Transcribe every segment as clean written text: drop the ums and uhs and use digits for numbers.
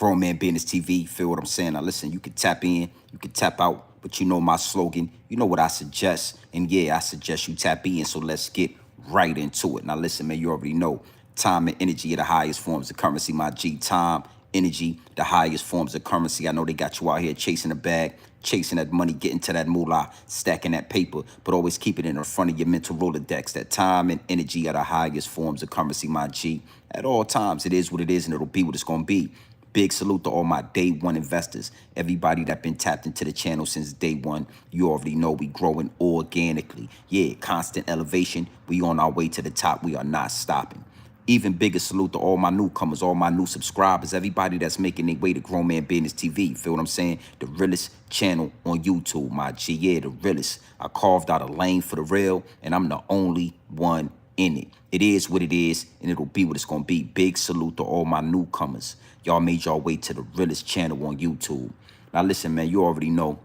Grown Man Business TV, feel what I'm saying? Now listen, you can tap in, you can tap out, but you know my slogan, you know what I suggest, and yeah, I suggest you tap in, so let's get right into it. Now listen, man, you already know, time and energy are the highest forms of currency, my G. Time, energy, the highest forms of currency. I know they got you out here chasing the bag, chasing that money, getting to that moolah, stacking that paper, but always keep it in the front of your mental Rolodex. That time and energy are the highest forms of currency, my G. At all times, it is what it is, and it'll be what it's going to be. Big salute to all my day one investors. Everybody that been tapped into the channel since day one. You already know we growing organically. Yeah, constant elevation. We on our way to the top. We are not stopping. Even bigger salute to all my newcomers, all my new subscribers, everybody that's making their way to Grown Man Business TV. Feel what I'm saying? The realest channel on YouTube, my G. Yeah, the realest. I carved out a lane for the real, and I'm the only one in it. It is what it is, and it'll be what it's gonna be. Big salute to all my newcomers. Y'all made y'all way to the realest channel on YouTube. Now listen, man, you already know.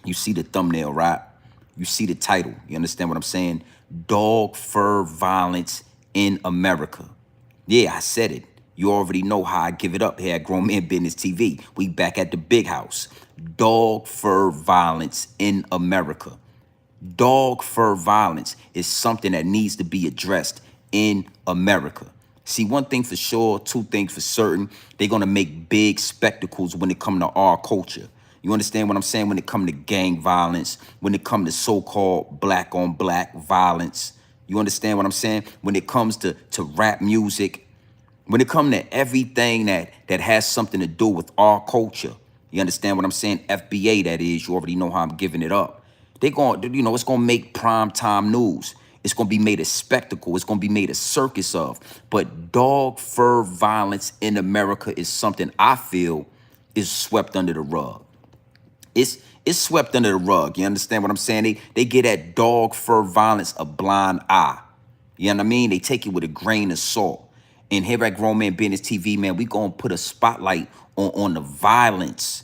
You see the thumbnail, right? You see the title. You understand what I'm saying? Dog fur violence in America. Yeah, I said it. You already know how I give it up here at Grown Man Business TV. We back at the big house. Dog fur violence in America. Dog fur violence is something that needs to be addressed in America. See, one thing for sure, two things for certain, they're going to make big spectacles when it comes to our culture. You understand what I'm saying? When it comes to gang violence, when it comes to so-called black on black violence. You understand what I'm saying? When it comes to rap music, when it comes to everything that has something to do with our culture. You understand what I'm saying? FBA, that is. You already know how I'm giving it up. They're going, you know, it's going to make prime time news. It's going to be made a spectacle. It's going to be made a circus of. But dog fur violence in America is something I feel is swept under the rug. It's swept under the rug. You understand what I'm saying? They get at dog fur violence a blind eye. You know what I mean? They take it with a grain of salt. And here at Grown Man Business TV, man, we going to put a spotlight on the violence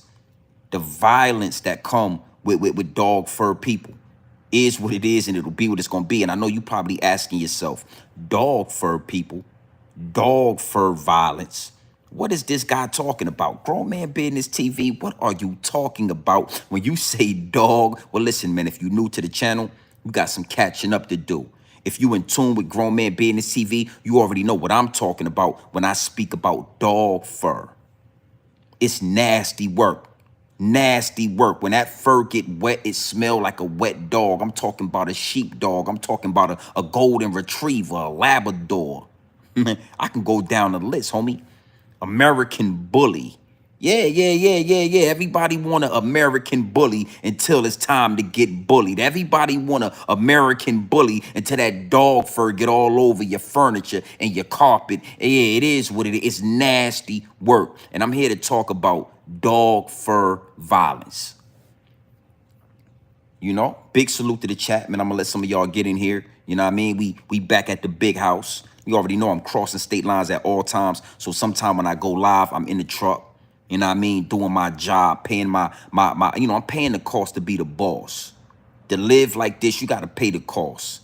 that come with dog fur people. Is what it is, and it'll be what it's going to be. And I know you probably asking yourself, dog fur people, dog fur violence, what is this guy talking about? Grown Man Business TV, what are you talking about when you say dog? Well, listen, man, if you're new to the channel, you got some catching up to do. If you in tune with Grown Man Business TV, you already know what I'm talking about when I speak about dog fur. It's nasty work. Nasty work. When that fur get wet, it smell like a wet dog. I'm talking about a sheepdog. I'm talking about a golden retriever, a Labrador. I can go down the list, homie. American bully. Yeah. Everybody want an American bully until it's time to get bullied. Everybody want an American bully until that dog fur get all over your furniture and your carpet. Yeah, it is what it is. It's nasty work. And I'm here to talk about dog fur violence. You know, big salute to the chat, man. I'm gonna let some of y'all get in here. You know what I mean? We back at the big house. You already know I'm crossing state lines at all times. So sometime when I go live, I'm in the truck. You know what I mean? Doing my job, paying my you know, I'm paying the cost to be the boss. To live like this, you gotta pay the cost.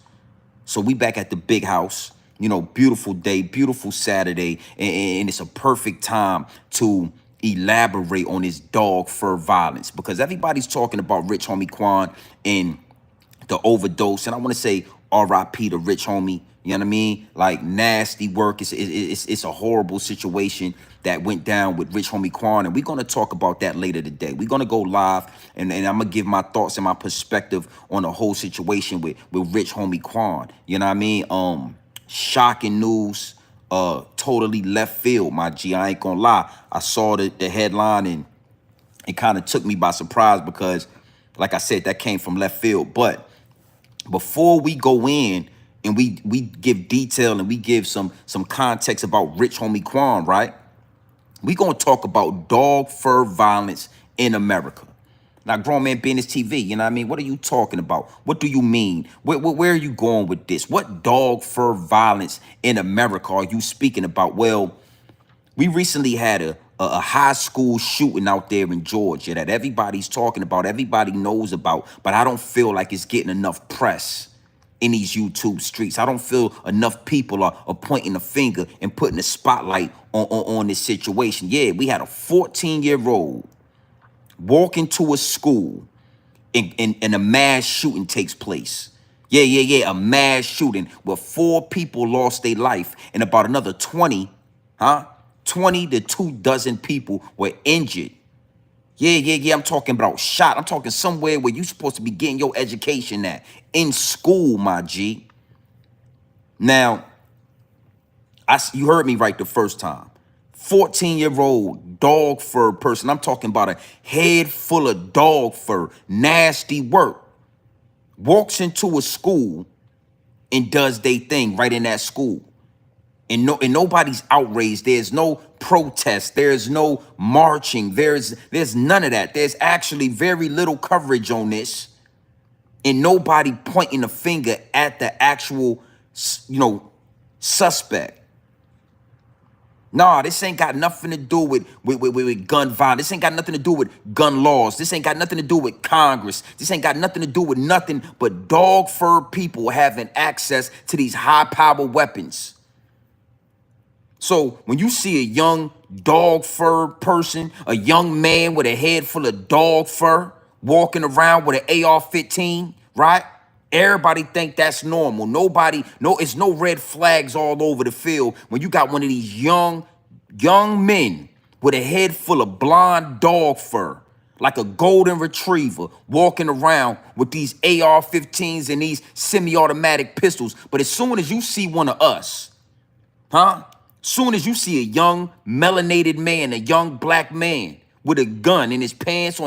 So we back at the big house. You know, beautiful day, beautiful Saturday, and it's a perfect time to elaborate on this dog fur violence because everybody's talking about Rich Homie Quan and the overdose, and I want to say R.I.P. to Rich Homie. You know what I mean? Like nasty work. It's a horrible situation that went down with Rich Homie Quan, and we're gonna talk about that later today. We're gonna go live, and I'm gonna give my thoughts and my perspective on the whole situation with Rich Homie Quan. You know what I mean? Shocking news. Totally left field, my G. I ain't gonna lie. I saw the headline and it kind of took me by surprise because, like I said, that came from left field. But before we go in and we give detail and we give some context about Rich Homie Quan, right? We gonna talk about dog fur violence in America. Now, Grown Man Business TV, you know what I mean? What are you talking about? What do you mean? Where are you going with this? What dog fur violence in America are you speaking about? Well, we recently had a high school shooting out there in Georgia that everybody's talking about, everybody knows about, but I don't feel like it's getting enough press. in these YouTube streets. I don't feel enough people are pointing a finger and putting a spotlight on this situation. Yeah, we had a 14-year-old walk into a school and a mass shooting takes place. Yeah, a mass shooting where 4 people lost their life and about another 20 to 24 people were injured. Yeah, I'm talking about shot. I'm talking somewhere where you're supposed to be getting your education at, in school, my G. Now, you heard me right the first time. 14-year-old dog fur person. I'm talking about a head full of dog fur, nasty work. Walks into a school and does their thing right in that school. And nobody's outraged. There's no protest. There's no marching. There's none of that. There's actually very little coverage on this, and nobody pointing a finger at the actual, suspect. Nah, this ain't got nothing to do with gun violence. This ain't got nothing to do with gun laws. This ain't got nothing to do with Congress. This ain't got nothing to do with nothing but dog fur people having access to these high-power weapons. So when you see a young dog fur person, a young man with a head full of dog fur walking around with an AR-15, right? Everybody think that's normal. It's no red flags all over the field when you got one of these young men with a head full of blonde dog fur, like a golden retriever, walking around with these AR-15s and these semi-automatic pistols. But as soon as you see one of us, soon as you see a young melanated man, a young black man with a gun in his pants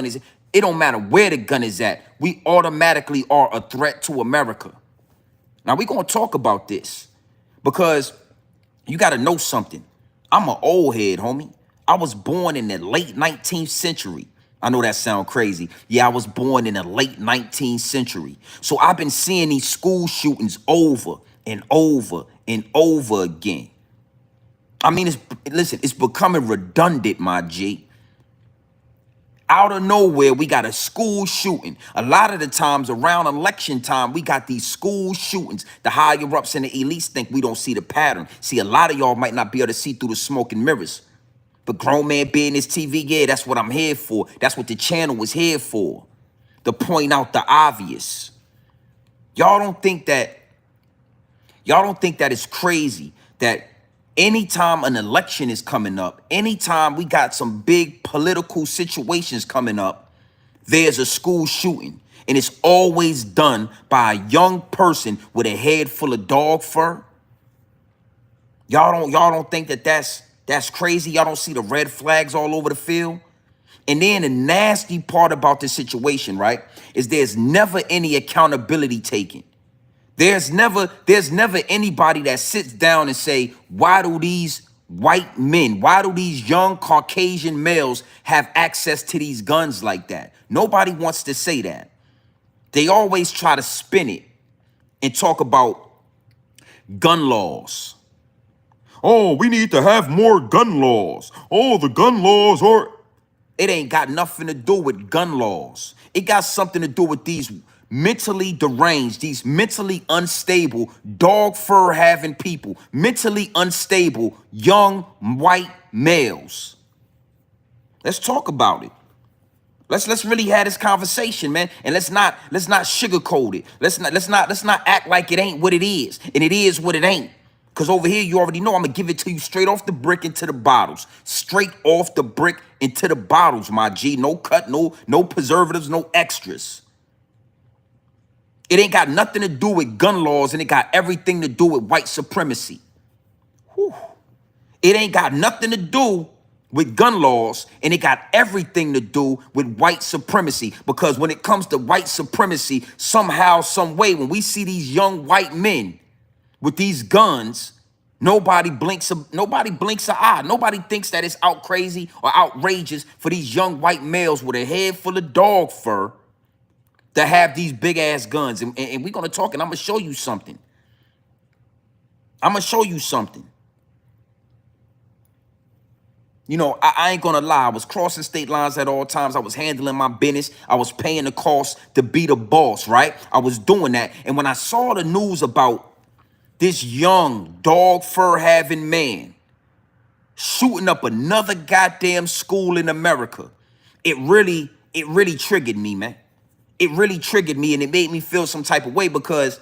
it don't matter where the gun is at. We automatically are a threat to America. Now we're going to talk about this because you got to know something. I'm an old head, homie. I was born in the late 19th century. I know that sounds crazy. Yeah, I was born in the late 19th century. So I've been seeing these school shootings over and over and over again. I mean, it's becoming redundant, my G. Out of nowhere, we got a school shooting. A lot of the times around election time, we got these school shootings. The higher ups and the elites think we don't see the pattern. See, a lot of y'all might not be able to see through the smoke and mirrors. But grown man business TV, yeah, that's what I'm here for. That's what the channel was here for. To point out the obvious. Y'all don't think that it's crazy that anytime an election is coming up, anytime we got some big political situations coming up, there's a school shooting. And it's always done by a young person with a head full of dog fur. Y'all don't think that's crazy? Y'all don't see the red flags all over the field? And then the nasty part about this situation, right, is there's never any accountability taken. There's never anybody that sits down and say, why do these white men, why do these young Caucasian males have access to these guns like that? Nobody wants to say that. They always try to spin it and talk about gun laws. Oh, we need to have more gun laws. Oh, the gun laws are... It ain't got nothing to do with gun laws. It got something to do with these mentally deranged, these mentally unstable, dog fur having people, mentally unstable, young white males. Let's talk about it. Let's really have this conversation, man. And let's not sugarcoat it. Let's not act like it ain't what it is. And it is what it ain't. Because over here, you already know I'm going to give it to you straight off the brick into the bottles. Straight off the brick into the bottles, my G. No cut, no preservatives, no extras. It ain't got nothing to do with gun laws, and it got everything to do with white supremacy. Whew. It ain't got nothing to do with gun laws, and it got everything to do with white supremacy. Because when it comes to white supremacy, somehow, some way, when we see these young white men with these guns, nobody blinks an eye. Nobody thinks that it's out crazy or outrageous for these young white males with a head full of dog fur to have these big ass guns. And we're going to talk, and I'm going to show you something. You know, I ain't gonna lie. I was crossing state lines at all times. I was handling my business. I was paying the cost to be the boss, right? I was doing that. And when I saw the news about this young dog fur having man shooting up another goddamn school in America, it really triggered me, man. It really triggered me, and it made me feel some type of way, because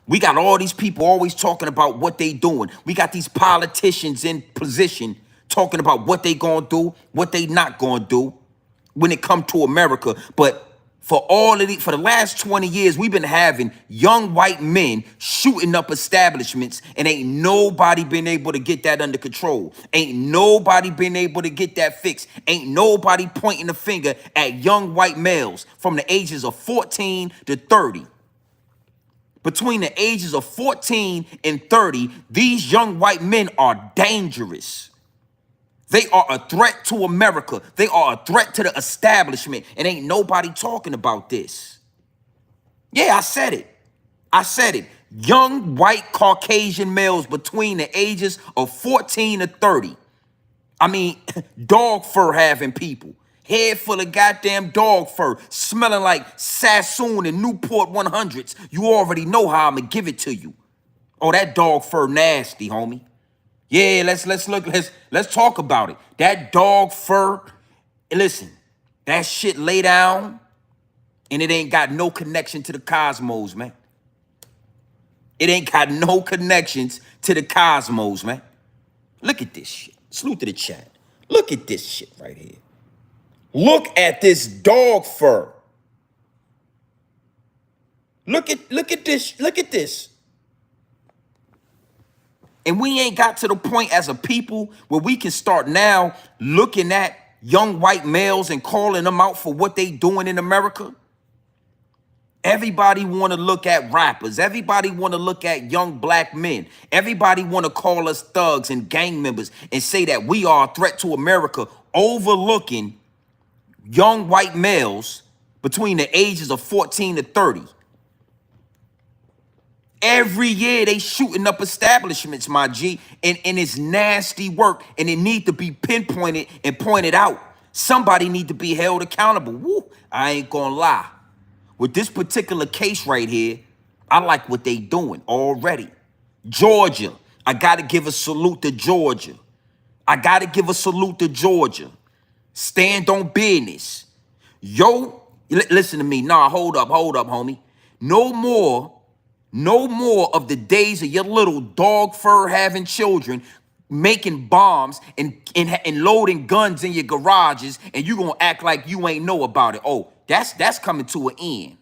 we got all these people always talking about what they doing. We got these politicians in position talking about what they gonna do, what they not gonna do when it come to America. But for the last 20 years, we've been having young white men shooting up establishments, and ain't nobody been able to get that under control. Ain't nobody been able to get that fixed. Ain't nobody pointing the finger at young white males from the ages of 14 to 30. Between the ages of 14 and 30, these young white men are dangerous. They are a threat to America. They are a threat to the establishment. And ain't nobody talking about this. Yeah, I said it. I said it. Young white Caucasian males between the ages of 14 to 30. I mean, dog fur having people. Head full of goddamn dog fur, smelling like Sassoon and Newport 100s. You already know how I'm gonna give it to you. Oh, that dog fur nasty, homie. Yeah, let's talk about it. That dog fur, listen, that shit lay down, and it ain't got no connection to the cosmos, man. It ain't got no connections to the cosmos, man. Look at this shit. Salute to the chat. Look at this shit right here. Look at this dog fur. Look at this. Look at this. And we ain't got to the point as a people where we can start now looking at young white males and calling them out for what they doing in America. Everybody want to look at rappers. Everybody want to look at young black men. Everybody want to call us thugs and gang members and say that we are a threat to America, overlooking young white males between the ages of 14 to 30. Every year they shooting up establishments, my G, and it's nasty work, and it need to be pinpointed and pointed out. Somebody need to be held accountable. Woo, I ain't gonna lie. With this particular case right here, I like what they doing already. Georgia, I gotta give a salute to Georgia. I gotta give a salute to Georgia. Stand on business. Yo, listen to me. Nah, hold up, homie. No more of the days of your little dog fur having children making bombs and loading guns in your garages, and you gonna act like you ain't know about it. Oh, that's coming to an end.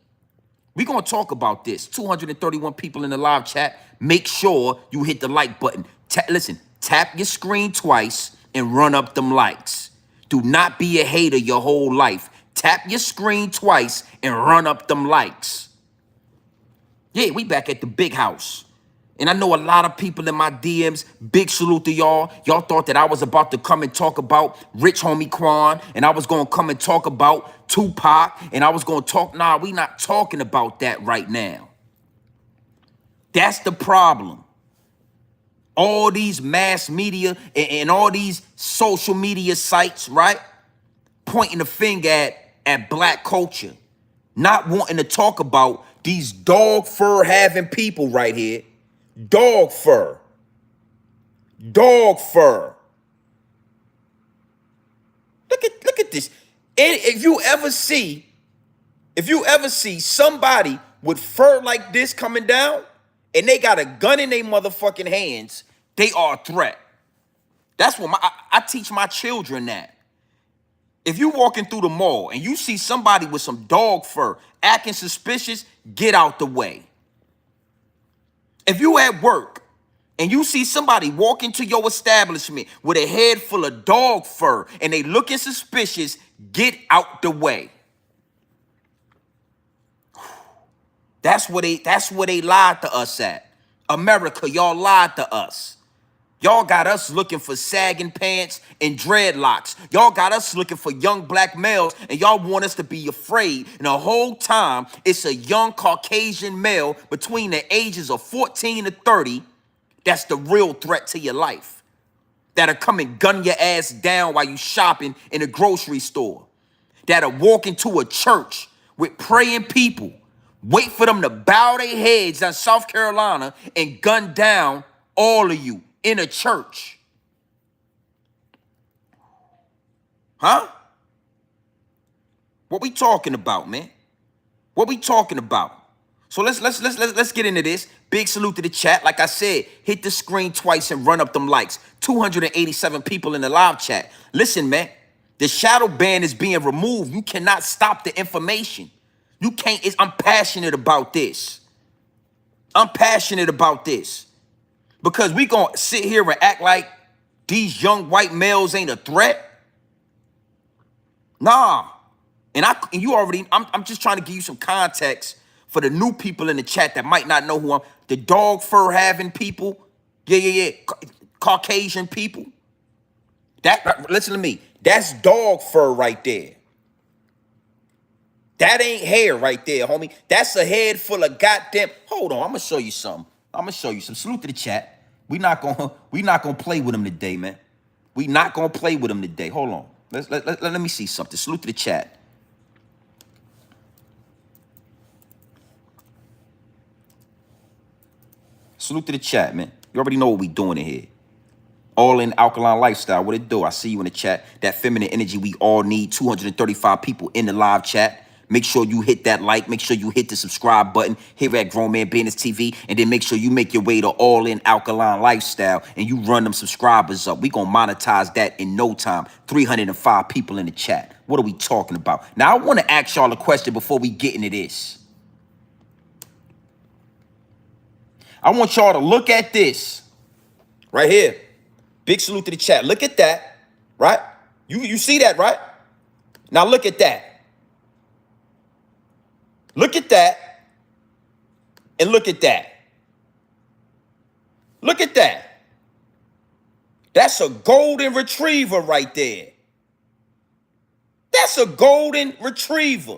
We gonna talk about this. 231 people in the live chat. Make sure you hit the like button. Listen, tap your screen twice and run up them likes. Do not be a hater your whole life. Tap your screen twice and run up them likes. Yeah, we back at the big house. And I know a lot of people in my DMs, big salute to y'all. Y'all thought that I was about to come and talk about Rich Homie Quan, and I was going to come and talk about Tupac, and I was going to talk. Nah, we not talking about that right now. That's the problem. All these mass media and all these social media sites, right? Pointing the finger at black culture. Not wanting to talk about these dog fur having people right here. Dog fur. Dog fur. Look at this. And if you ever see somebody with fur like this coming down and they got a gun in their motherfucking hands, they are a threat. That's what I teach my children that. If you walking through the mall and you see somebody with some dog fur acting suspicious, get out the way. If you at work and you see somebody walk into your establishment with a head full of dog fur and they looking suspicious, get out the way. That's where they lied to us at. America, y'all lied to us. Y'all got us looking for sagging pants and dreadlocks. Y'all got us looking for young black males, and y'all want us to be afraid. And the whole time, it's a young Caucasian male between the ages of 14 to 30 that's the real threat to your life. that'll come and gun your ass down while you shopping in a grocery store, that'll walk into a church with praying people, wait for them to bow their heads in South Carolina and gun down all of you in a church. Huh? What we talking about, man? What we talking about? So let's get into this. Big salute to the chat. Like I said, hit the screen twice and run up them likes. 287 people in the live chat. Listen, man, the shadow ban is being removed. You cannot stop the information. You can't. I'm passionate about this. I'm passionate about this because we gonna sit here and act like these young white males ain't a threat. Nah. And you already, I'm just trying to give you some context for the new people in the chat that might not know who I'm. The dog fur having people. Yeah. Caucasian people. Listen to me. That's dog fur right there. That ain't hair right there, homie. That's a head full of goddamn. Hold on, I'm gonna show you something. Salute to the chat. We not gonna play with them today, man. We not gonna play with them today. Hold on. Let me see something. Salute to the chat. Salute to the chat, man. You already know what we doing in here. All in alkaline lifestyle. What it do? I see you in the chat. That feminine energy we all need. 235 people in the live chat. Make sure you hit that like. Make sure you hit the subscribe button here at Grown Man Business TV. And then make sure you make your way to All In Alkaline Lifestyle. And you run them subscribers up. We going to monetize that in no time. 305 people in the chat. What are we talking about? Now, I want to ask y'all a question before we get into this. I want y'all to look at this right here. Big salute to the chat. Look at that, right? You see that, right? Now look at that. Look at that. And look at that. Look at that. That's a golden retriever right there. That's a golden retriever.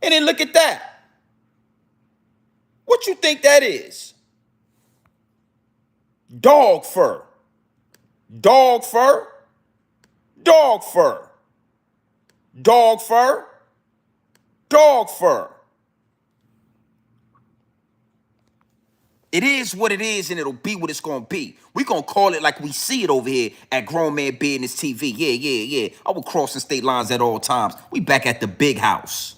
And then look at that. What you think that is? Dog fur. Dog fur. Dog fur. Dog fur. Dog fur. It is what it is, and it'll be what it's going to be. We're going to call it like we see it over here at Grown Man Business TV. Yeah. I will cross the state lines at all times. We back at the big house.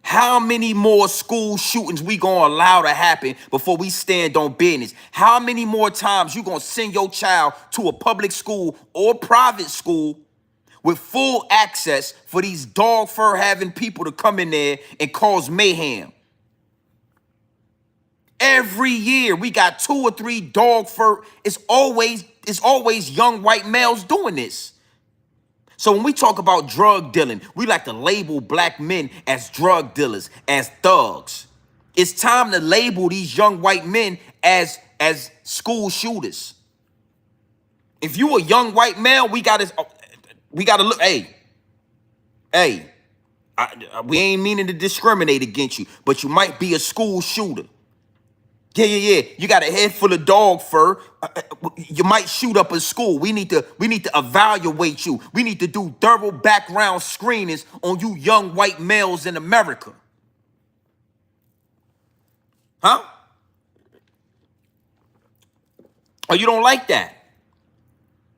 How many more school shootings we gonna allow to happen before we stand on business? How many more times you gonna send your child to a public school or private school with full access for these dog fur having people to come in there and cause mayhem? Every year we got 2 or 3 dog fur. It's always young white males doing this. So when we talk about drug dealing, we like to label black men as drug dealers, as thugs. It's time to label these young white men as school shooters. If you a young white male, we gotta look. Hey, we ain't meaning to discriminate against you, but you might be a school shooter. Yeah. You got a head full of dog fur. You might shoot up a school. We need to evaluate you. We need to do thorough background screenings on you young white males in America. Huh? Or you don't like that?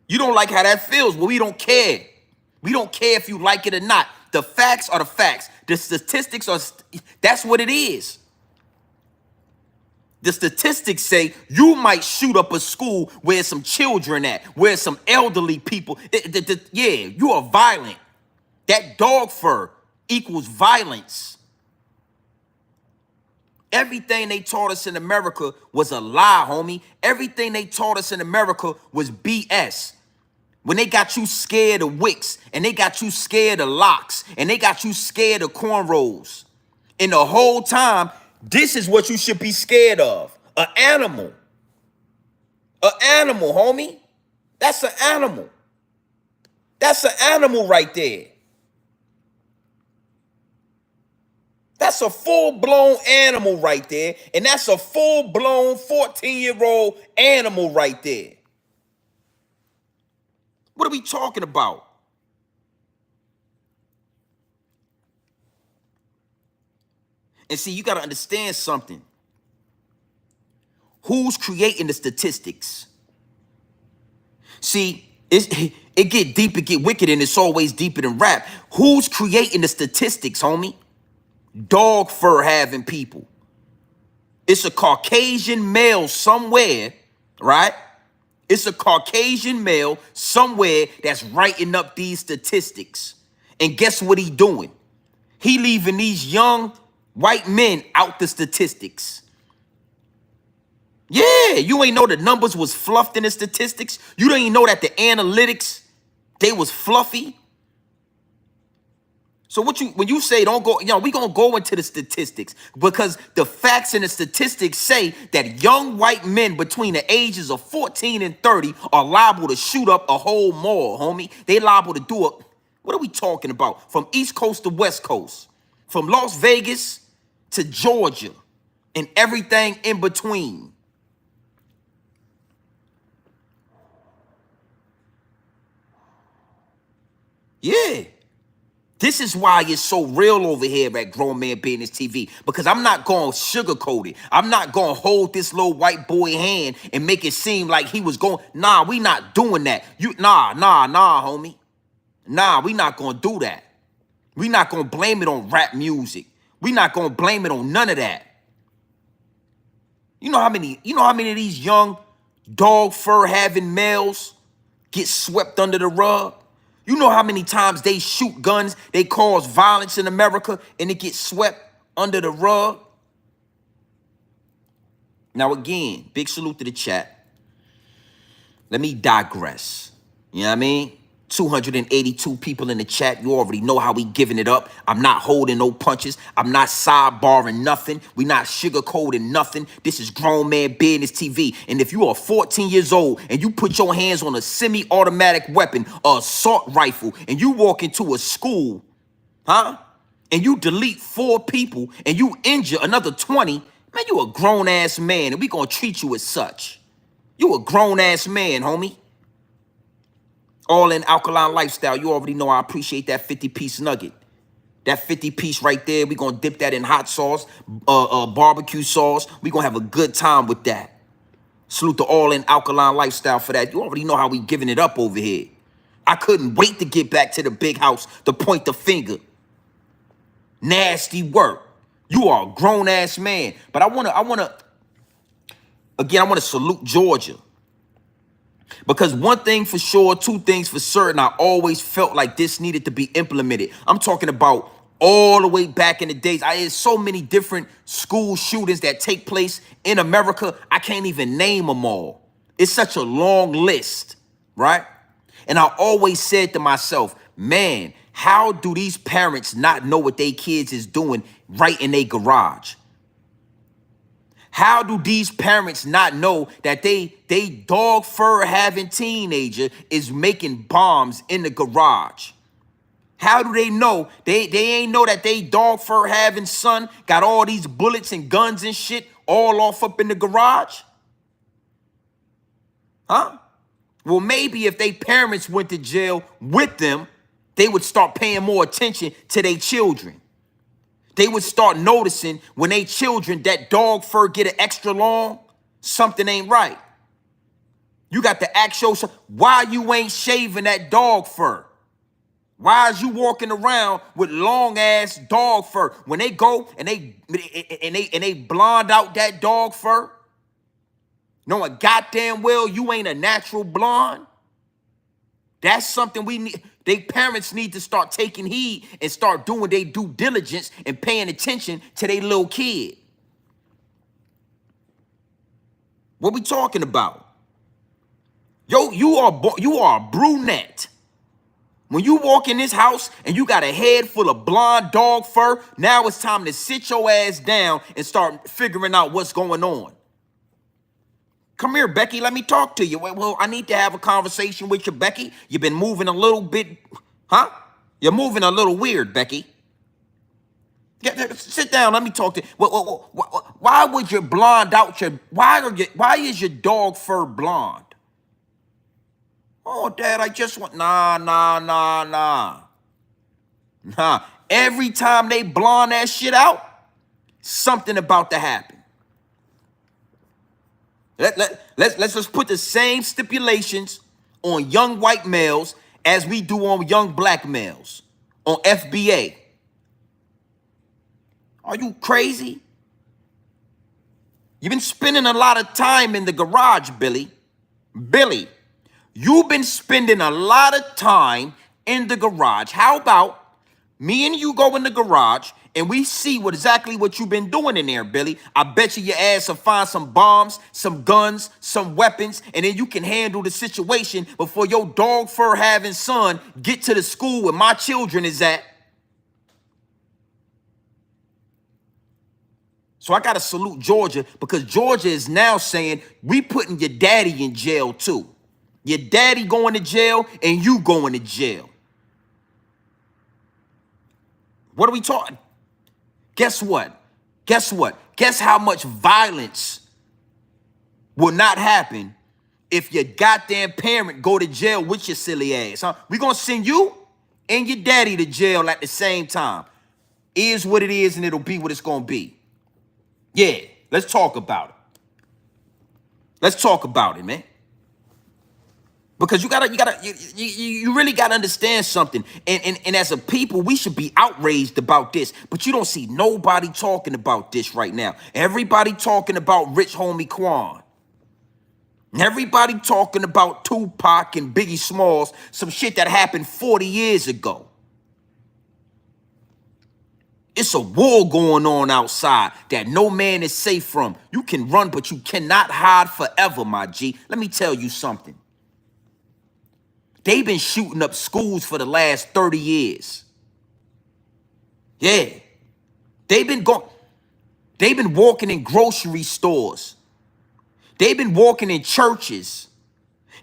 You don't like how that feels? Well, we don't care. We don't care if you like it or not. The facts are the facts. The statistics are, that's what it is. The statistics say you might shoot up a school where some children at, where some elderly people. Yeah, you are violent. That dog fur equals violence. Everything they taught us in America was a lie, homie. Everything they taught us in America was BS. When they got you scared of wicks, and they got you scared of locks, and they got you scared of cornrows. And the whole time, this is what you should be scared of. An animal. An animal, homie. That's an animal. That's an animal right there. That's a full-blown animal right there. And that's a full-blown 14-year-old animal right there. What are we talking about? And see, you got to understand something. Who's creating the statistics? See, it get deep, it get wicked, and it's always deeper than rap. Who's creating the statistics, homie? Dog fur having people. It's a Caucasian male somewhere, right? It's a Caucasian male somewhere that's writing up these statistics. And guess what he doing? He leaving these young white men out the statistics. Yeah, you ain't know the numbers was fluffed in the statistics. You don't even know that the analytics, they was fluffy. So when you say don't go, we gonna go into the statistics because the facts and the statistics say that young white men between the ages of 14 and 30 are liable to shoot up a whole mall, homie. They liable to do what are we talking about? From East Coast to West Coast, from Las Vegas to Georgia, and everything in between. Yeah. This is why it's so real over here at Grown Man Business TV, because I'm not going to sugarcoat it. I'm not going to hold this little white boy hand and make it seem like he was going, nah, we not doing that. Nah, homie. Nah, we not going to do that. We not going to blame it on rap music. We not going to blame it on none of that. You know how many of these young dog fur having males get swept under the rug? You know how many times they shoot guns, they cause violence in America, and it gets swept under the rug? Now, again, big salute to the chat. Let me digress. You know what I mean? 282 people in the chat. You already know how we giving it up. I'm not holding no punches. I'm not sidebarring nothing. We not sugarcoating nothing. This is Grown Man Business TV. And if you are 14 years old and you put your hands on a semi-automatic weapon, a assault rifle, and you walk into a school, and you delete 4 people and you injure another 20, man, you a grown-ass man, and we gonna treat you as such. You a grown-ass man, homie. All in alkaline lifestyle. You already know I appreciate that 50-piece nugget. That 50-piece right there, we gonna dip that in hot sauce, barbecue sauce. We gonna have a good time with that. Salute to All in Alkaline Lifestyle for that. You already know how we giving it up over here. I couldn't wait to get back to the big house to point the finger. Nasty work. You are a grown-ass man. But I wanna salute Georgia. Because one thing for sure, 2 things for certain, I always felt like this needed to be implemented. I'm talking about all the way back in the days. There's so many different school shootings that take place in America, I can't even name them all. It's such a long list, right? And I always said to myself, man, how do these parents not know what their kids is doing right in their garage? How do these parents not know that they dog fur having teenager is making bombs in the garage? How do they know? They ain't know that they dog fur having son got all these bullets and guns and shit all off up in the garage? Well, maybe if they parents went to jail with them, they would start paying more attention to their children. They would start noticing when they children, that dog fur get an extra long, something ain't right. You got to ask yourself, why you ain't shaving that dog fur? Why is you walking around with long ass dog fur? When they go and they blonde out that dog fur, knowing goddamn well you ain't a natural blonde, that's something we need. They parents need to start taking heed and start doing their due diligence and paying attention to their little kid. What we talking about? Yo, you are a brunette. When you walk in this house and you got a head full of blonde dog fur, now it's time to sit your ass down and start figuring out what's going on. Come here, Becky. Let me talk to you. Well, I need to have a conversation with you, Becky. You've been moving a little bit, You're moving a little weird, Becky. Sit down. Let me talk to you. Why would you blonde out your? Why is your dog fur blonde? Oh, Dad, I just want nah. Every time they blonde that shit out, something about to happen. Let's just put the same stipulations on young white males as we do on young black males on FBA. Are you crazy? You've been spending a lot of time in the garage, Billy. Billy, you've been spending a lot of time in the garage. How about me and you go in the garage and we see exactly what you've been doing in there, Billy? I bet you your ass will find some bombs, some guns, some weapons, and then you can handle the situation before your dog fur having son get to the school where my children is at. So I got to salute Georgia, because Georgia is now saying we putting your daddy in jail too. Your daddy going to jail and you going to jail. What are we talking? Guess what? Guess how much violence will not happen if your goddamn parent go to jail with your silly ass, huh? We gonna send you and your daddy to jail at the same time. Is what it is and it'll be what it's gonna be. Yeah, let's talk about it. Let's talk about it, man. Because you really gotta understand something. And as a people, we should be outraged about this. But you don't see nobody talking about this right now. Everybody talking about Rich Homie Quan. Everybody talking about Tupac and Biggie Smalls, some shit that happened 40 years ago. It's a war going on outside that no man is safe from. You can run, but you cannot hide forever, my G. Let me tell you something. They've been shooting up schools for the last 30 years. Yeah. They've been walking in grocery stores. They've been walking in churches.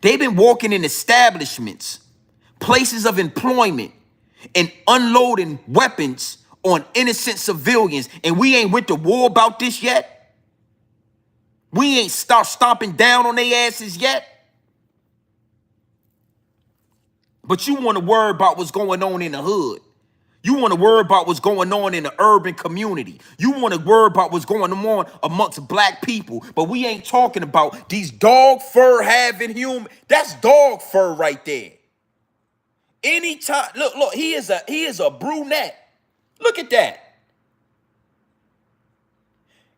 They've been walking in establishments, places of employment, and unloading weapons on innocent civilians. And we ain't went to war about this yet. We ain't start stomping down on their asses yet. But you want to worry about what's going on in the hood. You want to worry about what's going on in the urban community. You want to worry about what's going on amongst black people. But we ain't talking about these dog fur having human. That's dog fur right there. Anytime, look, he is a brunette. Look at that.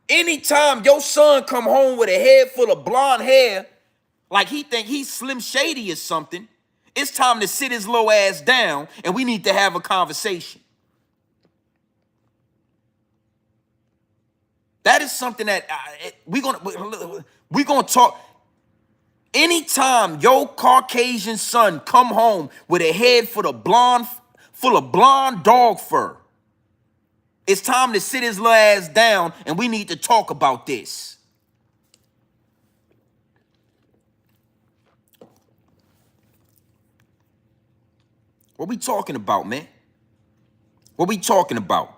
Anytime your son come home with a head full of blonde hair, like he think he's Slim Shady or something, it's time to sit his low ass down and we need to have a conversation. That is something that we're gonna talk. Anytime your Caucasian son come home with a head full of blonde dog fur, it's time to sit his little ass down and we need to talk about this. What we talking about, man? What we talking about?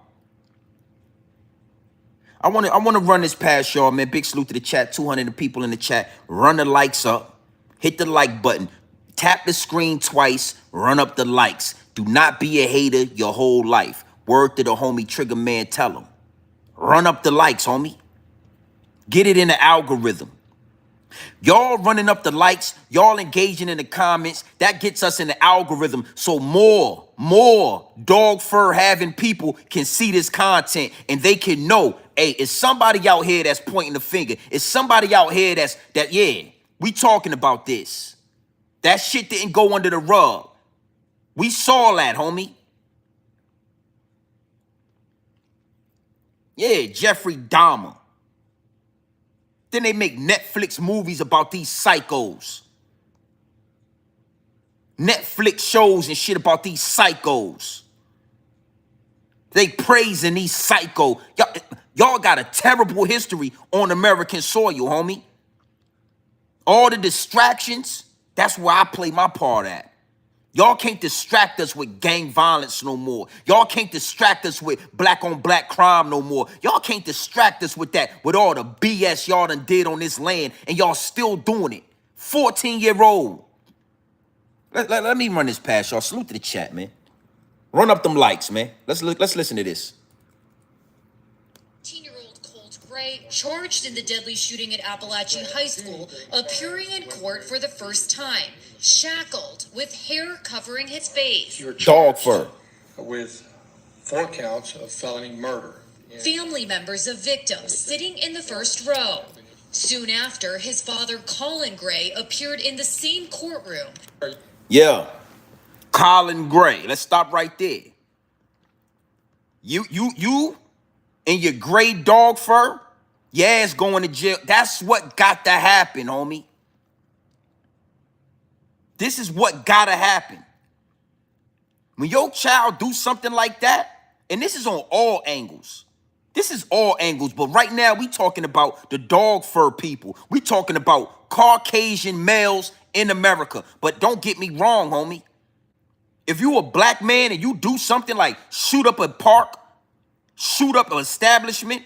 I want to run this past y'all, man. Big salute to the chat. 200 people in the chat. Run the likes up. Hit the like button. Tap the screen twice. Run up the likes. Do not be a hater your whole life. Word to the homie Trigger Man, tell him. Run up the likes, homie. Get it in the algorithm. Y'all running up the likes, y'all engaging in the comments, that gets us in the algorithm so more dog fur having people can see this content and they can know, hey, it's somebody out here that's pointing the finger. It's somebody out here yeah, we talking about this. That shit didn't go under the rug. We saw that, homie. Yeah, Jeffrey Dahmer. Then they make Netflix movies about these psychos. Netflix shows and shit about these psychos. They praising these psycho. Y'all got a terrible history on American soil, homie. All the distractions, that's where I play my part at. Y'all can't distract us with gang violence no more. Y'all can't distract us with black on black crime no more. Y'all can't distract us with that, with all the BS y'all done did on this land, and y'all still doing it. 14-year-old. Let me run this past y'all. Salute to the chat, man. Run up them likes, man. Let's listen to this. 18-year-old Colt Gray, charged in the deadly shooting at Appalachian High School, appearing in court for the first time, shackled with hair covering his face. Dog fur. With 4 counts of felony murder. Family members of victims sitting in the first row. Soon after, his father, Colin Gray, appeared in the same courtroom. Yeah. Colin Gray. Let's stop right there. You and your gray dog fur, your ass going to jail. That's what got to happen, homie. This is what gotta happen. When your child do something like that, and this is on all angles. This is all angles, but right now we talking about the dog fur people. We talking about Caucasian males in America. But don't get me wrong, homie. If you a black man and you do something like shoot up a park, shoot up an establishment,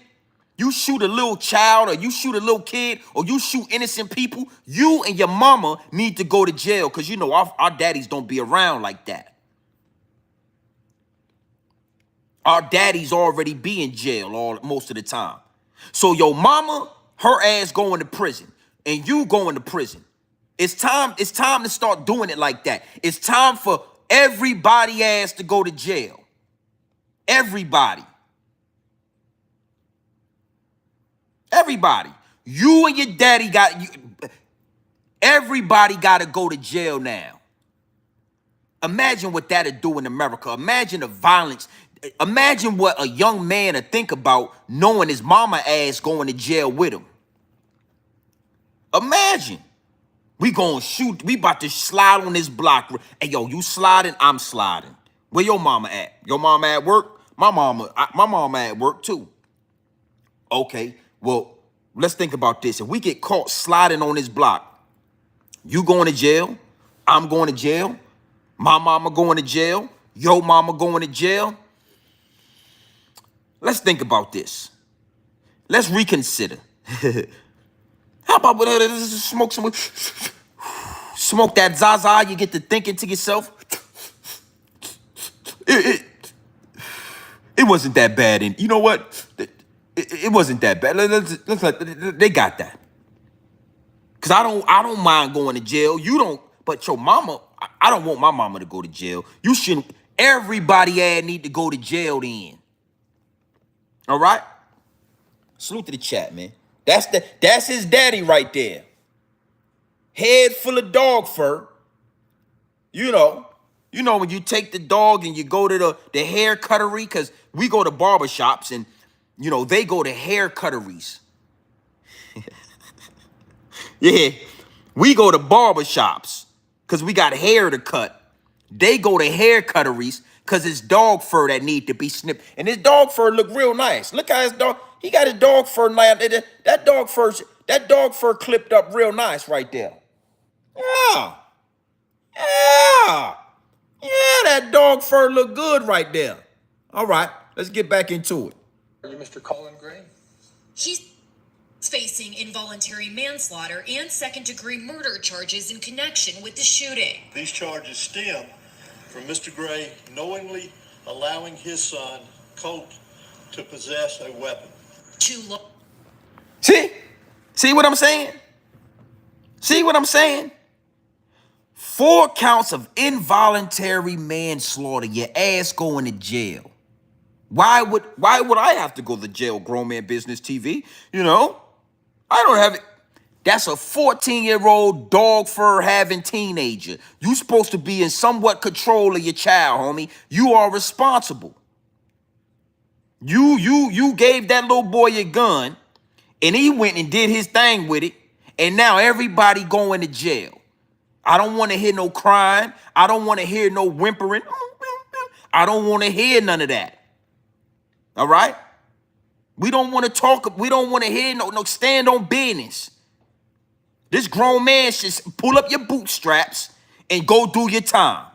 you shoot a little child or you shoot a little kid or you shoot innocent people, you and your mama need to go to jail because, you know, our daddies don't be around like that. Our daddies already be in jail most of the time. So your mama, her ass going to prison and you going to prison. It's time to start doing it like that. It's time for everybody ass to go to jail. Everybody. Everybody. You and your daddy everybody got to go to jail now. Imagine what that'll do in America. Imagine the violence. Imagine what a young man would think about knowing his mama ass going to jail with him. Imagine. We gonna shoot. We about to slide on this block. Hey, yo, you sliding? I'm sliding. Where your mama at? Your mama at work? My mama at work too. Okay, well, let's think about this. If we get caught sliding on this block, you going to jail, I'm going to jail, my mama going to jail, your mama going to jail. Let's think about this. Let's reconsider. How about smoke some, smoke that Zaza, you get to thinking to yourself. It wasn't that bad, and you know what? It wasn't that bad. They got that. Cause I don't mind going to jail. You don't, but your mama, I don't want my mama to go to jail. You shouldn't. Everybody need to go to jail then. All right. Salute to the chat, man. That's his daddy right there. Head full of dog fur. You know when you take the dog and you go to the hair cuttery, because we go to barbershops and they go to hair cutteries. Yeah, we go to barbershops because we got hair to cut. They go to hair cutteries because it's dog fur that need to be snipped. And his dog fur look real nice. Look how his dog, he got his dog fur, that dog fur clipped up real nice right there. Yeah, that dog fur look good right there. All right, let's get back into it. Are you Mr. Colin Gray? He's facing involuntary manslaughter and second-degree murder charges in connection with the shooting. These charges stem from Mr. Gray knowingly allowing his son, Colt, to possess a weapon. See what I'm saying? See what I'm saying? 4 counts of involuntary manslaughter, your ass going to jail. Why would I have to go to jail, Grown Man Business TV? I don't have it. That's a 14-year-old dog fur having teenager. You supposed to be in somewhat control of your child, homie. You are responsible. You gave that little boy a gun, and he went and did his thing with it, and now everybody going to jail. I don't want to hear no crying. I don't want to hear no whimpering. I don't want to hear none of that. All right? We don't want to talk. We don't want to hear no stand on business. This grown man should pull up your bootstraps and go do your time.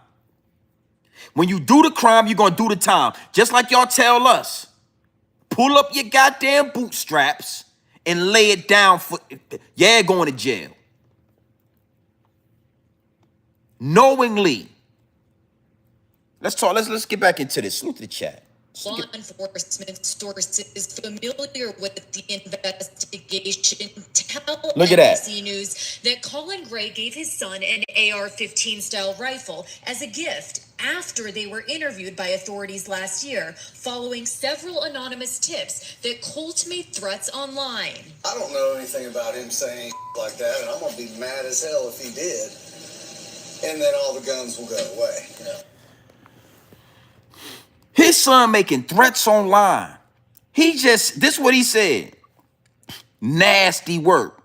When you do the crime, you're going to do the time. Just like y'all tell us. Pull up your goddamn bootstraps and lay it down for, yeah, going to jail. Knowingly. Let's get back into this. Salute to the chat. Law enforcement sources familiar with the investigation tell Look at that. NBC News that Colin Gray gave his son an AR-15 style rifle as a gift after they were interviewed by authorities last year, following several anonymous tips that Colt made threats online. I don't know anything about him saying like that, and I'm gonna be mad as hell if he did. And then all the guns will go away. Yeah. His son making threats online. This is what he said. Nasty work.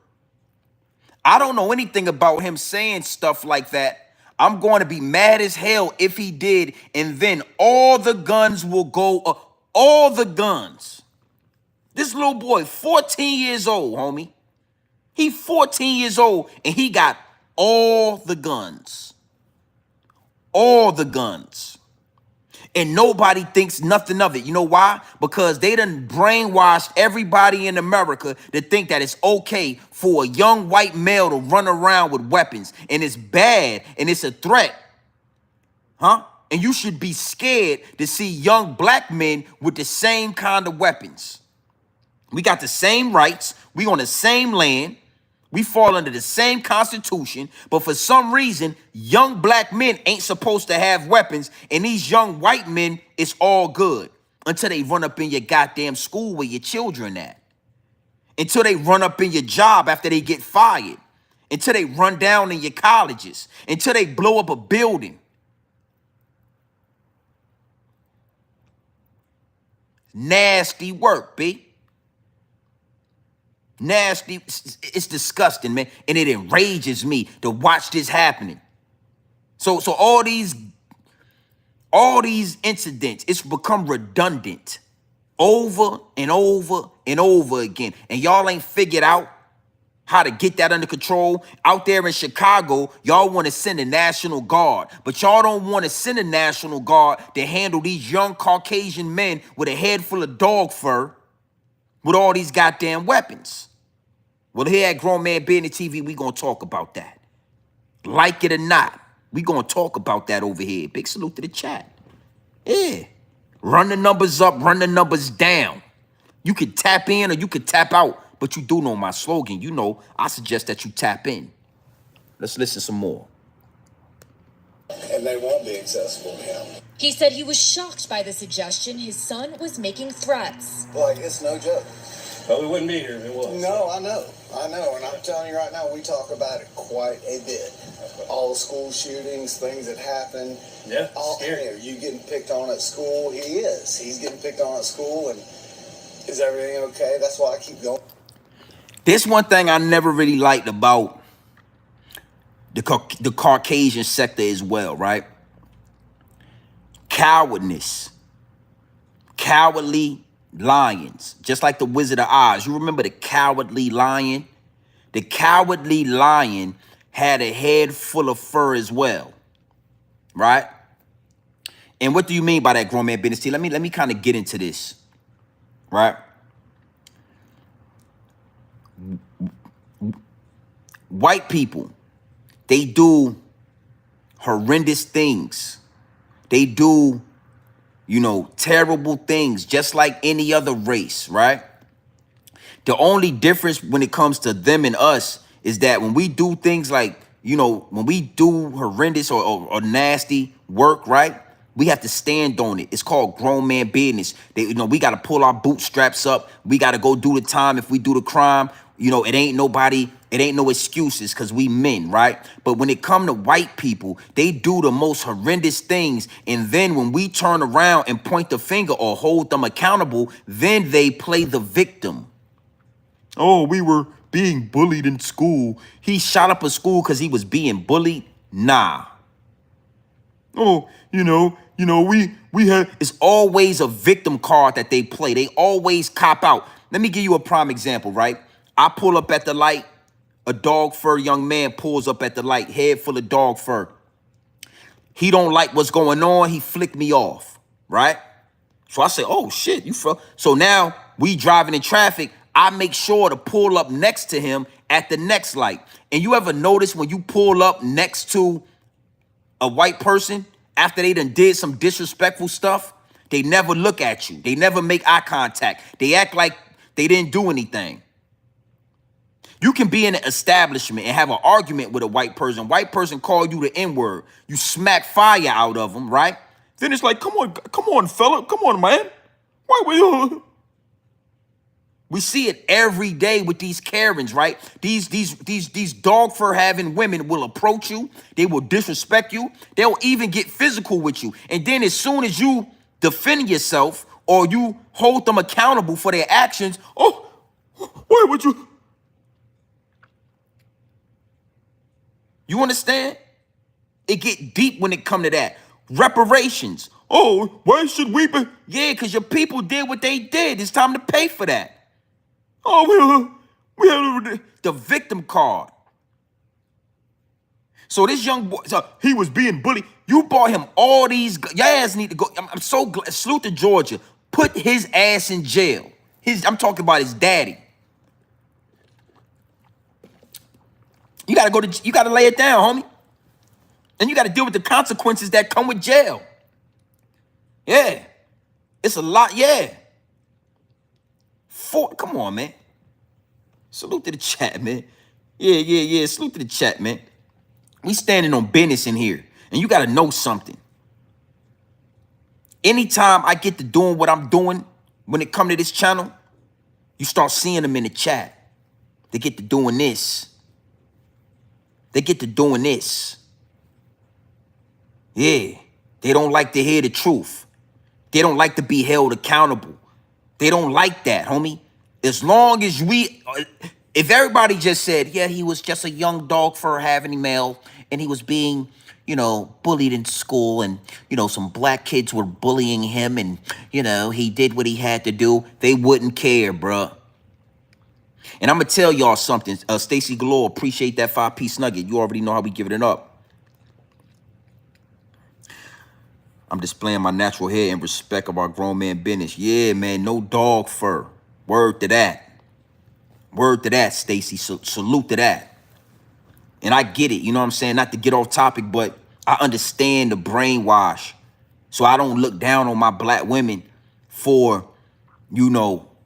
I don't know anything about him saying stuff like that. I'm going to be mad as hell if he did. And then all the guns will go, all the guns. This little boy, 14 years old, homie. He 14 years old and he got all the guns. All the guns. And nobody thinks nothing of it. You know why? Because they done brainwashed everybody in America to think that it's okay for a young white male to run around with weapons. And it's bad and it's a threat. Huh? And you should be scared to see young black men with the same kind of weapons. We got the same rights. We on the same land. We fall under the same constitution, but for some reason, young black men ain't supposed to have weapons, and these young white men, it's all good until they run up in your goddamn school where your children at. Until they run up in your job after they get fired. Until they run down in your colleges. Until they blow up a building. Nasty work, B. Nasty. It's disgusting, man. And it enrages me to watch this happening. So all these incidents, it's become redundant over and over and over again. And y'all ain't figured out how to get that under control. Out there in Chicago, y'all want to send a National Guard, but y'all don't want to send a National Guard to handle these young Caucasian men with a head full of dog fur with all these goddamn weapons. Well, here at Grown Man Business TV, we going to talk about that. Like it or not, we going to talk about that over here. Big salute to the chat. Yeah. Run the numbers up, run the numbers down. You could tap in or you could tap out, but you do know my slogan. You know, I suggest that you tap in. Let's listen some more. And they won't be accessible to him. He said he was shocked by the suggestion his son was making threats. Like, it's no joke. But we wouldn't be here if it was. No, I know. And I'm telling you right now, we talk about it quite a bit. All the school shootings, things that happen. Yeah, scary. Are you getting picked on at school? He is. He's getting picked on at school. And is everything okay? That's why I keep going. This one thing I never really liked about the Caucasian sector as well, right? Cowardness. Cowardly lions. Just like the Wizard of Oz. You remember the Cowardly Lion? The Cowardly Lion had a head full of fur as well, right? And what do you mean by that, Grown Man Business Team? Let me kind of get into this, right? White people, they do horrendous things. They do, terrible things just like any other race, right? The only difference when it comes to them and us is that when we do things like, when we do horrendous or nasty work, right? We have to stand on it. It's called grown man business. We got to pull our bootstraps up. We got to go do the time. If we do the crime, it ain't no excuses because we men, right? But when it come to white people, they do the most horrendous things. And then when we turn around and point the finger or hold them accountable, then they play the victim. Oh, we were being bullied in school. He shot up a school because he was being bullied? Nah. Oh, we had... It's always a victim card that they play. They always cop out. Let me give you a prime example, right? I pull up at the light. A dog fur young man pulls up at the light, head full of dog fur. He don't like what's going on. He flicked me off, right? So I say, oh shit, you feel? So now we driving in traffic. I make sure to pull up next to him at the next light. And you ever notice when you pull up next to a white person after they done did some disrespectful stuff, they never look at you. They never make eye contact. They act like they didn't do anything. You can be in an establishment and have an argument with a white person. White person call you the N-word. You smack fire out of them, right? Then it's like, come on, fella. Come on, man. Why were you? We see it every day with these Karens, right? These dog fur having women will approach you. They will disrespect you. They'll even get physical with you. And then as soon as you defend yourself or you hold them accountable for their actions, oh, why would you? You understand? It get deep when it come to that. Reparations. Oh, why should we be? Yeah, because your people did what they did. It's time to pay for that. Oh, we have the victim card. So this young boy, so he was being bullied. You bought him all these. Your ass need to go. I'm so glad. Salute to Georgia. Put his ass in jail. I'm talking about his daddy. You gotta go to. You gotta lay it down, homie. And you gotta deal with the consequences that come with jail. Yeah, it's a lot. Yeah. Come on, man. Salute to the chat, man. Yeah. Salute to the chat, man. We standing on business in here. And you got to know something. Anytime I get to doing what I'm doing when it come to this channel, you start seeing them in the chat. They get to doing this. They get to doing this. Yeah. They don't like to hear the truth. They don't like to be held accountable. They don't like that, homie. As long as if everybody just said, yeah, he was just a young dog fur having male and he was being, bullied in school and, some black kids were bullying him and, he did what he had to do, they wouldn't care, bruh. And I'm going to tell y'all something. Stacy Galore, appreciate that 5-piece nugget. You already know how we giving it up. I'm displaying my natural hair in respect of our grown man business. Yeah, man, no dog fur. Word to that. Word to that, Stacy. Salute to that. And I get it, you know what I'm saying? Not to get off topic, but I understand the brainwash. So I don't look down on my black women for,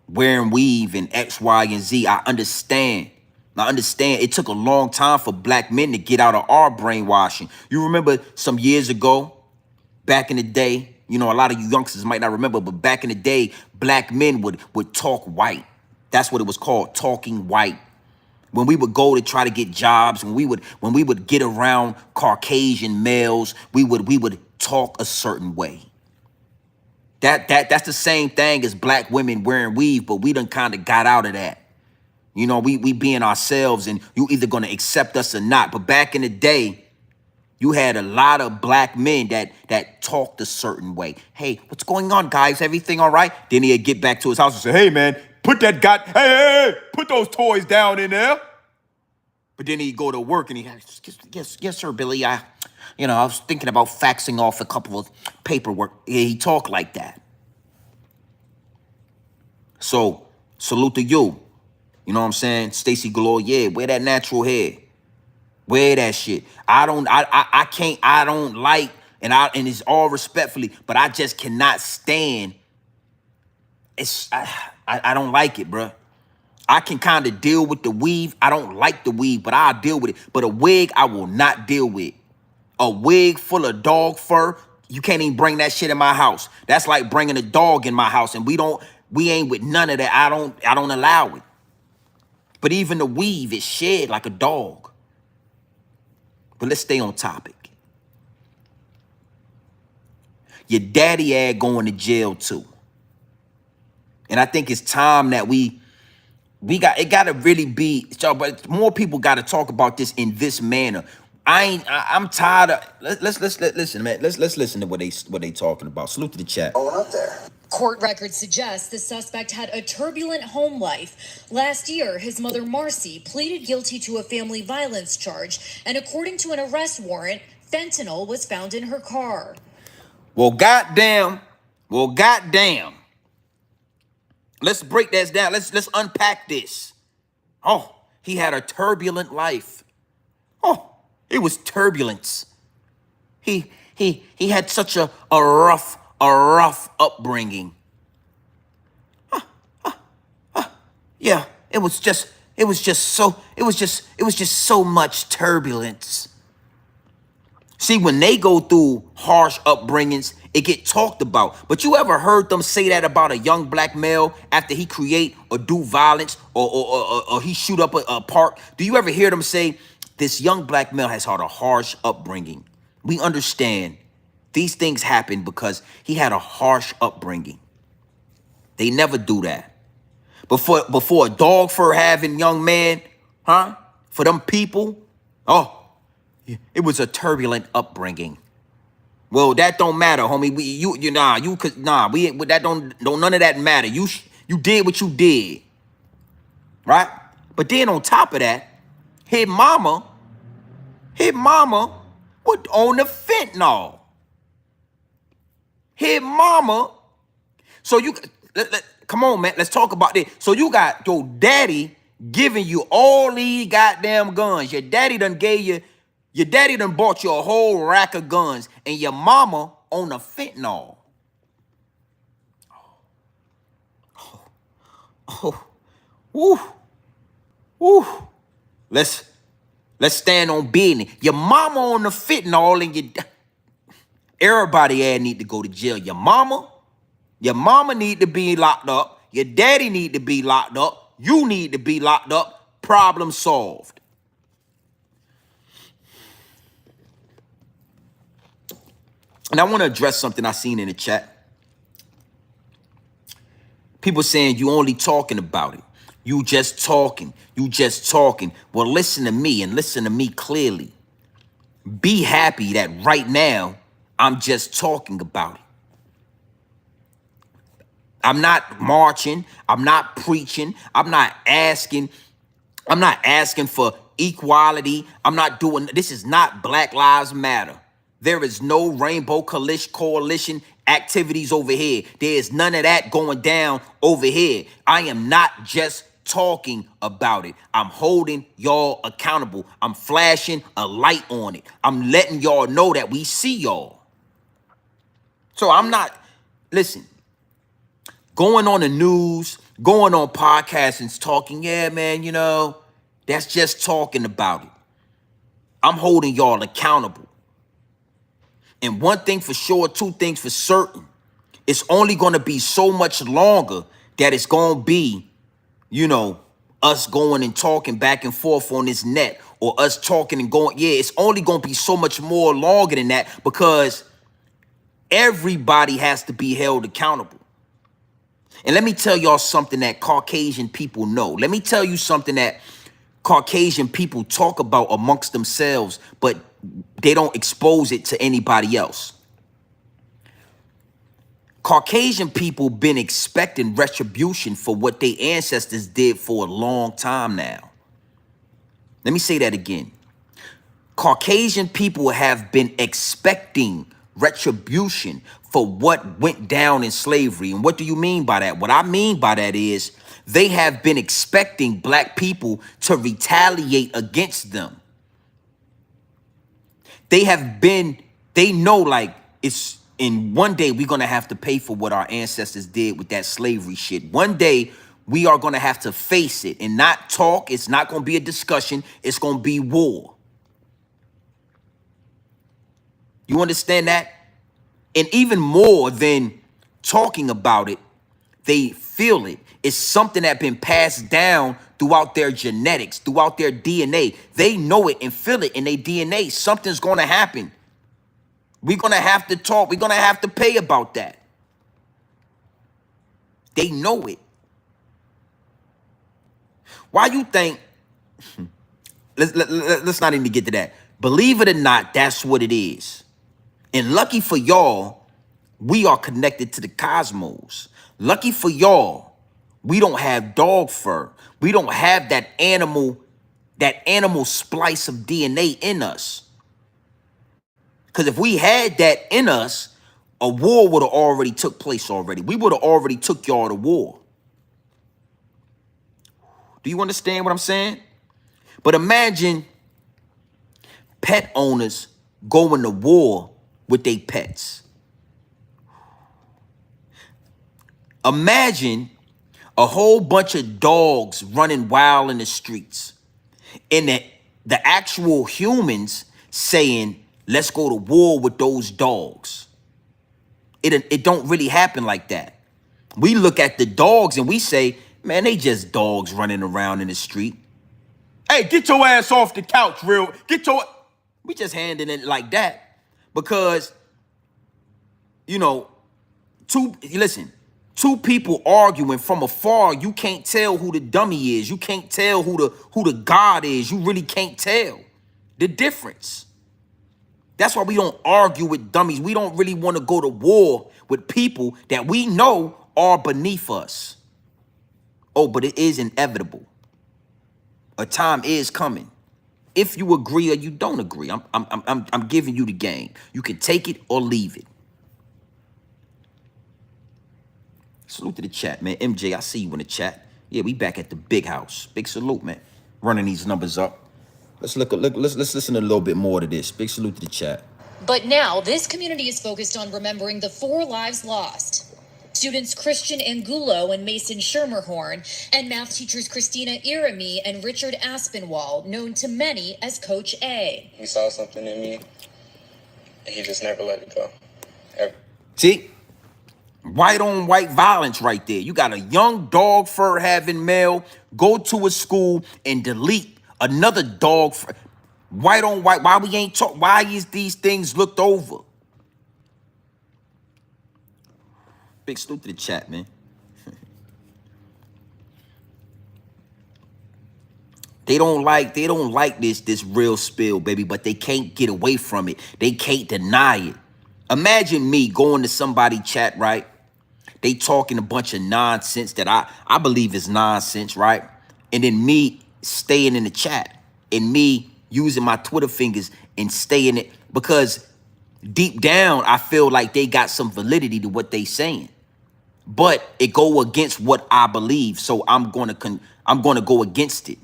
wearing weave and X, Y, and Z. I understand. It took a long time for black men to get out of our brainwashing. You remember some years ago, back in the day, a lot of you youngsters might not remember, but back in the day, black men would talk white. That's what it was called, talking white. When we would go to try to get jobs, when we would get around Caucasian males, we would talk a certain way. That's the same thing as black women wearing weave, but we done kind of got out of that. We being ourselves, and you either gonna accept us or not. But back in the day, you had a lot of black men that talked a certain way. Hey, what's going on, guys? Everything all right? Then he'd get back to his house and say, hey, man, put put those toys down in there. But then he'd go to work and yes, sir, Billy. I was thinking about faxing off a couple of paperwork. Yeah, he talked like that. So, salute to you. You know what I'm saying? Stacy Galore, yeah, wear that natural hair. Wear that shit. I don't like, and it's all respectfully, but I just cannot stand. I don't like it, bruh. I can kind of deal with the weave. I don't like the weave, but I'll deal with it. But a wig, I will not deal with. A wig full of dog fur, you can't even bring that shit in my house. That's like bringing a dog in my house, and we ain't with none of that. I don't allow it. But even the weave is shed like a dog. But let's stay on topic. Your daddy ad going to jail too. And I think it's time that it gotta really be, but more people gotta talk about this in this manner. I'm tired of let's listen, man. Let's listen to what they talking about. Salute to the chat. Going up there. Court records suggest the suspect had a turbulent home life. Last year, his mother, Marcy, pleaded guilty to a family violence charge, and according to an arrest warrant, Fentanyl was found in her car. Well, goddamn. Let's break this down. Let's unpack this. Oh, he had a turbulent life. Oh, it was turbulence. He had such a rough upbringing. Yeah, it was just so much turbulence. See, when they go through harsh upbringings, it get talked about. But you ever heard them say that about a young black male after he create or do violence or he shoot up a park? Do you ever hear them say, this young black male has had a harsh upbringing? We understand these things happen because he had a harsh upbringing. They never do that. Before a dog fur having young man, huh? For them people, oh, it was a turbulent upbringing. Well, that don't matter, homie. That don't none of that matter. You did what you did, right? But then on top of that, his mama was on the fentanyl. His mama. So come on, man. Let's talk about this. So you got your daddy giving you all these goddamn guns. Your daddy done bought you a whole rack of guns, and your mama on the fentanyl. Woo. Let's stand on business. Your mama on the fentanyl, and everybody need to go to jail. Your mama need to be locked up. Your daddy need to be locked up. You need to be locked up. Problem solved. And I want to address something I seen in the chat. People saying you only talking about it. You just talking. Well, listen to me and listen to me clearly. Be happy that right now I'm just talking about it. I'm not marching. I'm not preaching. I'm not asking for equality. I'm not doing, this is not Black Lives Matter. There is no Rainbow Coalition activities over here. There is none of that going down over here. I am not just talking about it. I'm holding y'all accountable. I'm flashing a light on it. I'm letting y'all know that we see y'all. So I'm not, listen, going on the news, going on podcasts and talking, yeah, man, that's just talking about it. I'm holding y'all accountable. And one thing for sure, two things for certain, it's only going to be so much longer that it's going to be, us going and talking back and forth on this net, or us talking and going, it's only going to be so much more longer than that, because everybody has to be held accountable. And let me tell y'all something that Caucasian people know. Let me tell you something that Caucasian people talk about amongst themselves, but they don't expose it to anybody else. Caucasian people been expecting retribution for what their ancestors did for a long time now. Let me say that again. Caucasian people have been expecting retribution for what went down in slavery. And what do you mean by that? What I mean by that is they have been expecting black people to retaliate against them. They know like it's in one day we're going to have to pay for what our ancestors did with that slavery shit. One day we are going to have to face it and not talk. It's not going to be a discussion. It's going to be war. You understand that? And even more than talking about it, they feel it. It's something that's been passed down throughout their genetics, throughout their DNA. They know it and feel it in their DNA. Something's going to happen. We're going to have to talk. We're going to have to pay about that. They know it. Why you think, let's not even get to that. Believe it or not, that's what it is. And lucky for y'all, we are connected to the cosmos. Lucky for y'all, we don't have dog fur. We don't have that animal splice of DNA in us. Because if we had that in us, a war would have already took place already. We would have already took y'all to war. Do you understand what I'm saying? But imagine pet owners going to war with their pets. Imagine a whole bunch of dogs running wild in the streets, and the actual humans saying, let's go to war with those dogs. It don't really happen like that. We look at the dogs and we say, man, they just dogs running around in the street. Hey, get your ass off the couch, real. We just handling it like that because, you know, two people arguing from afar, you can't tell who the dummy is. You can't tell who the God is. You really can't tell the difference. That's why we don't argue with dummies. We don't really want to go to war with people that we know are beneath us. Oh, but it is inevitable. A time is coming. If you agree or you don't agree, I'm giving you the game. You can take it or leave it. Salute to the chat, man. MJ, I see you in the chat. Yeah, we back at the big house. Big salute, man. Running these numbers up. Let's let's listen a little bit more to this. Big salute to the chat. But now this community is focused on remembering the 4 lives lost. Students Christian Angulo and Mason Schermerhorn, and math teachers Christina Irami and Richard Aspinwall, known to many as Coach A. He saw something in me, and he just never let it go. Ever. See? White on white violence right there. You got a young dog fur having male go to a school and delete another dog fur. White on white. Why we ain't talk? Why is these things looked over? Big salute to the chat, man. They don't like this real spill, baby, but they can't get away from it. They can't deny it. Imagine me going to somebody chat, right? They talking a bunch of nonsense that I believe is nonsense, right? And then me staying in the chat and me using my Twitter fingers and staying it because deep down I feel like they got some validity to what they saying, but it go against what I believe, so I'm gonna go against it.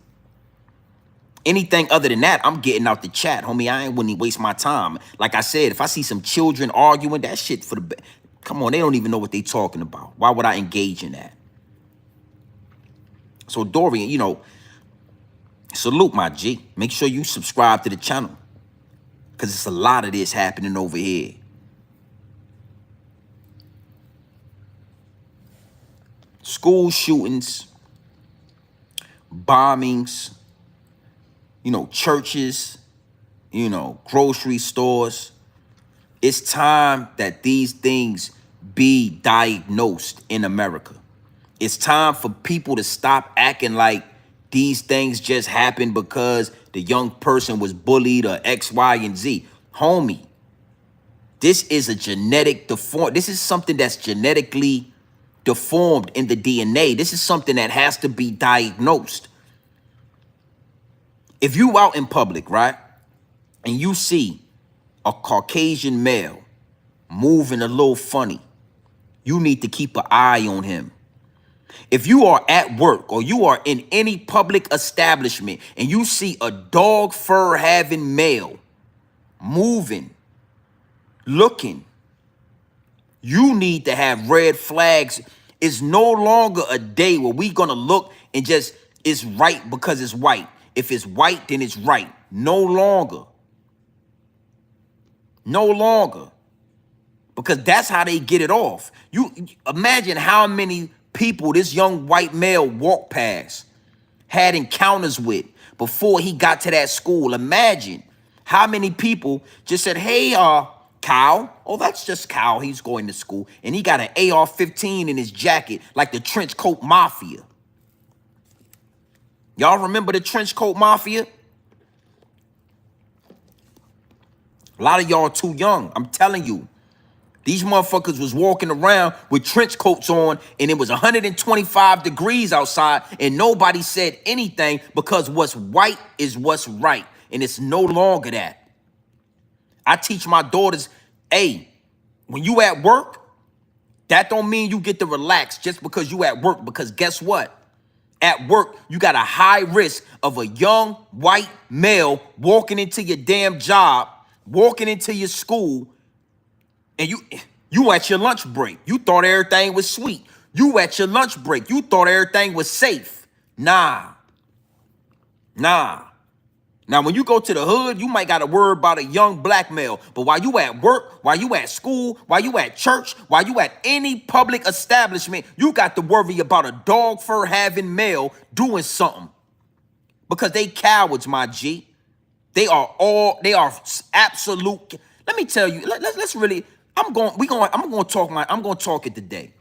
Anything other than that, I'm getting out the chat, homie. I ain't wouldn't waste my time. Like I said, if I see some children arguing, that shit for the come on, they don't even know what they talking about. Why would I engage in that? So Dorian, you know, salute my G. Make sure you subscribe to the channel because it's a lot of this happening over here. School shootings, bombings, you know, churches, you know, grocery stores. It's time that these things be diagnosed in America. It's time for people to stop acting like these things just happen because the young person was bullied or X, Y, and Z. Homie, this is a genetic deform. This is something that's genetically deformed in the DNA. This is something that has to be diagnosed. If you out in public, right, and you see a Caucasian male moving a little funny, you need to keep an eye on him. If you are at work or you are in any public establishment and you see a dog fur having male moving, looking, you need to have red flags. It's no longer a day where we gonna look and just, it's right because it's white. If it's white, then it's right. No longer. No longer. Because that's how they get it off. You imagine how many people this young white male walked past, had encounters with before he got to that school. Imagine how many people just said, hey, Kyle. Oh, that's just Kyle. He's going to school. And he got an AR-15 in his jacket like the trench coat mafia. Y'all remember the trench coat mafia? A lot of y'all too young. I'm telling you. These motherfuckers was walking around with trench coats on and it was 125 degrees outside and nobody said anything because what's white is what's right. And it's no longer that. I teach my daughters, hey, when you at work, that don't mean you get to relax just because you at work. Because guess what? At work, you got a high risk of a young white male walking into your damn job, walking into your school, and you at your lunch break. You thought everything was sweet. You at your lunch break. You thought everything was safe. Nah. Now, when you go to the hood, you might got to worry about a young black male. But while you at work, while you at school, while you at church, while you at any public establishment, you got to worry about a dog fur having male doing something. Because they cowards, my G. They are absolute. Let me tell you, let's really, I'm going to talk it today.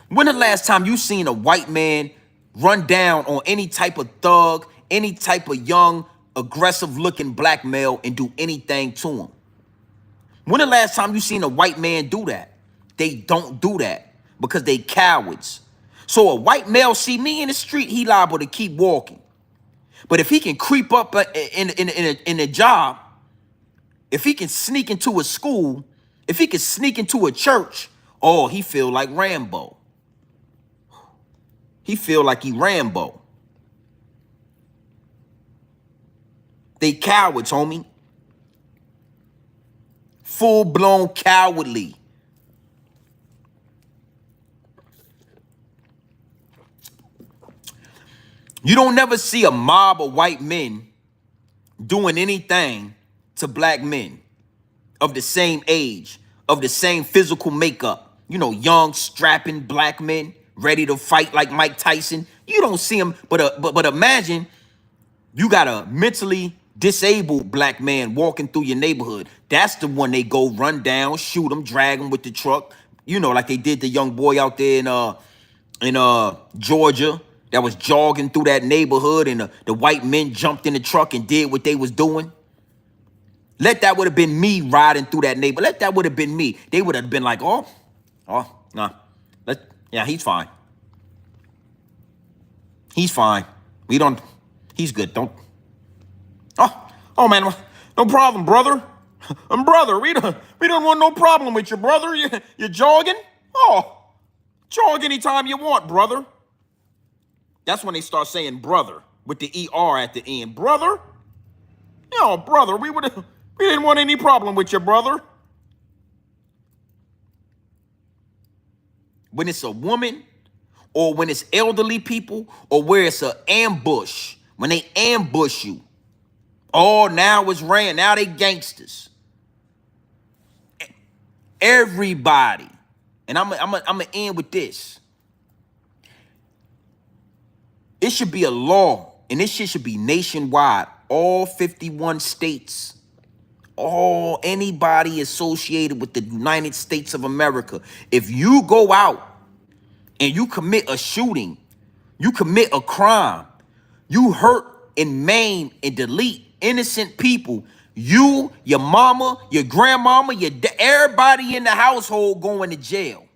When the last time you seen a white man run down on any type of thug, any type of young, aggressive looking black male and do anything to him? When the last time you seen a white man do that? They don't do that because they cowards. So a white male see me in the street, he liable to keep walking. But if he can creep up in a job, if he can sneak into a school, if he can sneak into a church, oh, he feel like Rambo. He feel like he Rambo. They cowards, homie. Full-blown cowardly. You don't never see a mob of white men doing anything to black men of the same age, of the same physical makeup. You know, young, strapping black men ready to fight like Mike Tyson. You don't see them, but imagine you got a mentally disabled black man walking through your neighborhood. That's the one they go run down, shoot him, drag him with the truck. You know, like they did the young boy out there in Georgia that was jogging through that neighborhood, and the white men jumped in the truck and did what they was doing. Let that would have been me riding through that neighborhood. Let that would have been me. They would have been like, nah, yeah, he's fine. He's fine. He's good. Oh man, no problem, brother. Brother, we don't want no problem with you, brother. You jogging? Oh, jog anytime you want, brother. That's when they start saying brother with the ER at the end. Brother? No, brother, we didn't want any problem with you, brother. When it's a woman, or when it's elderly people, or where it's an ambush, when they ambush you, oh, now it's ran. Now they gangsters. Everybody. And I'm gonna end with this. It should be a law, and this shit should be nationwide. All 51 states, anybody associated with the United States of America. If you go out and you commit a shooting, you commit a crime, you hurt and maim and delete innocent people, you, your mama, your grandmama, everybody in the household going to jail.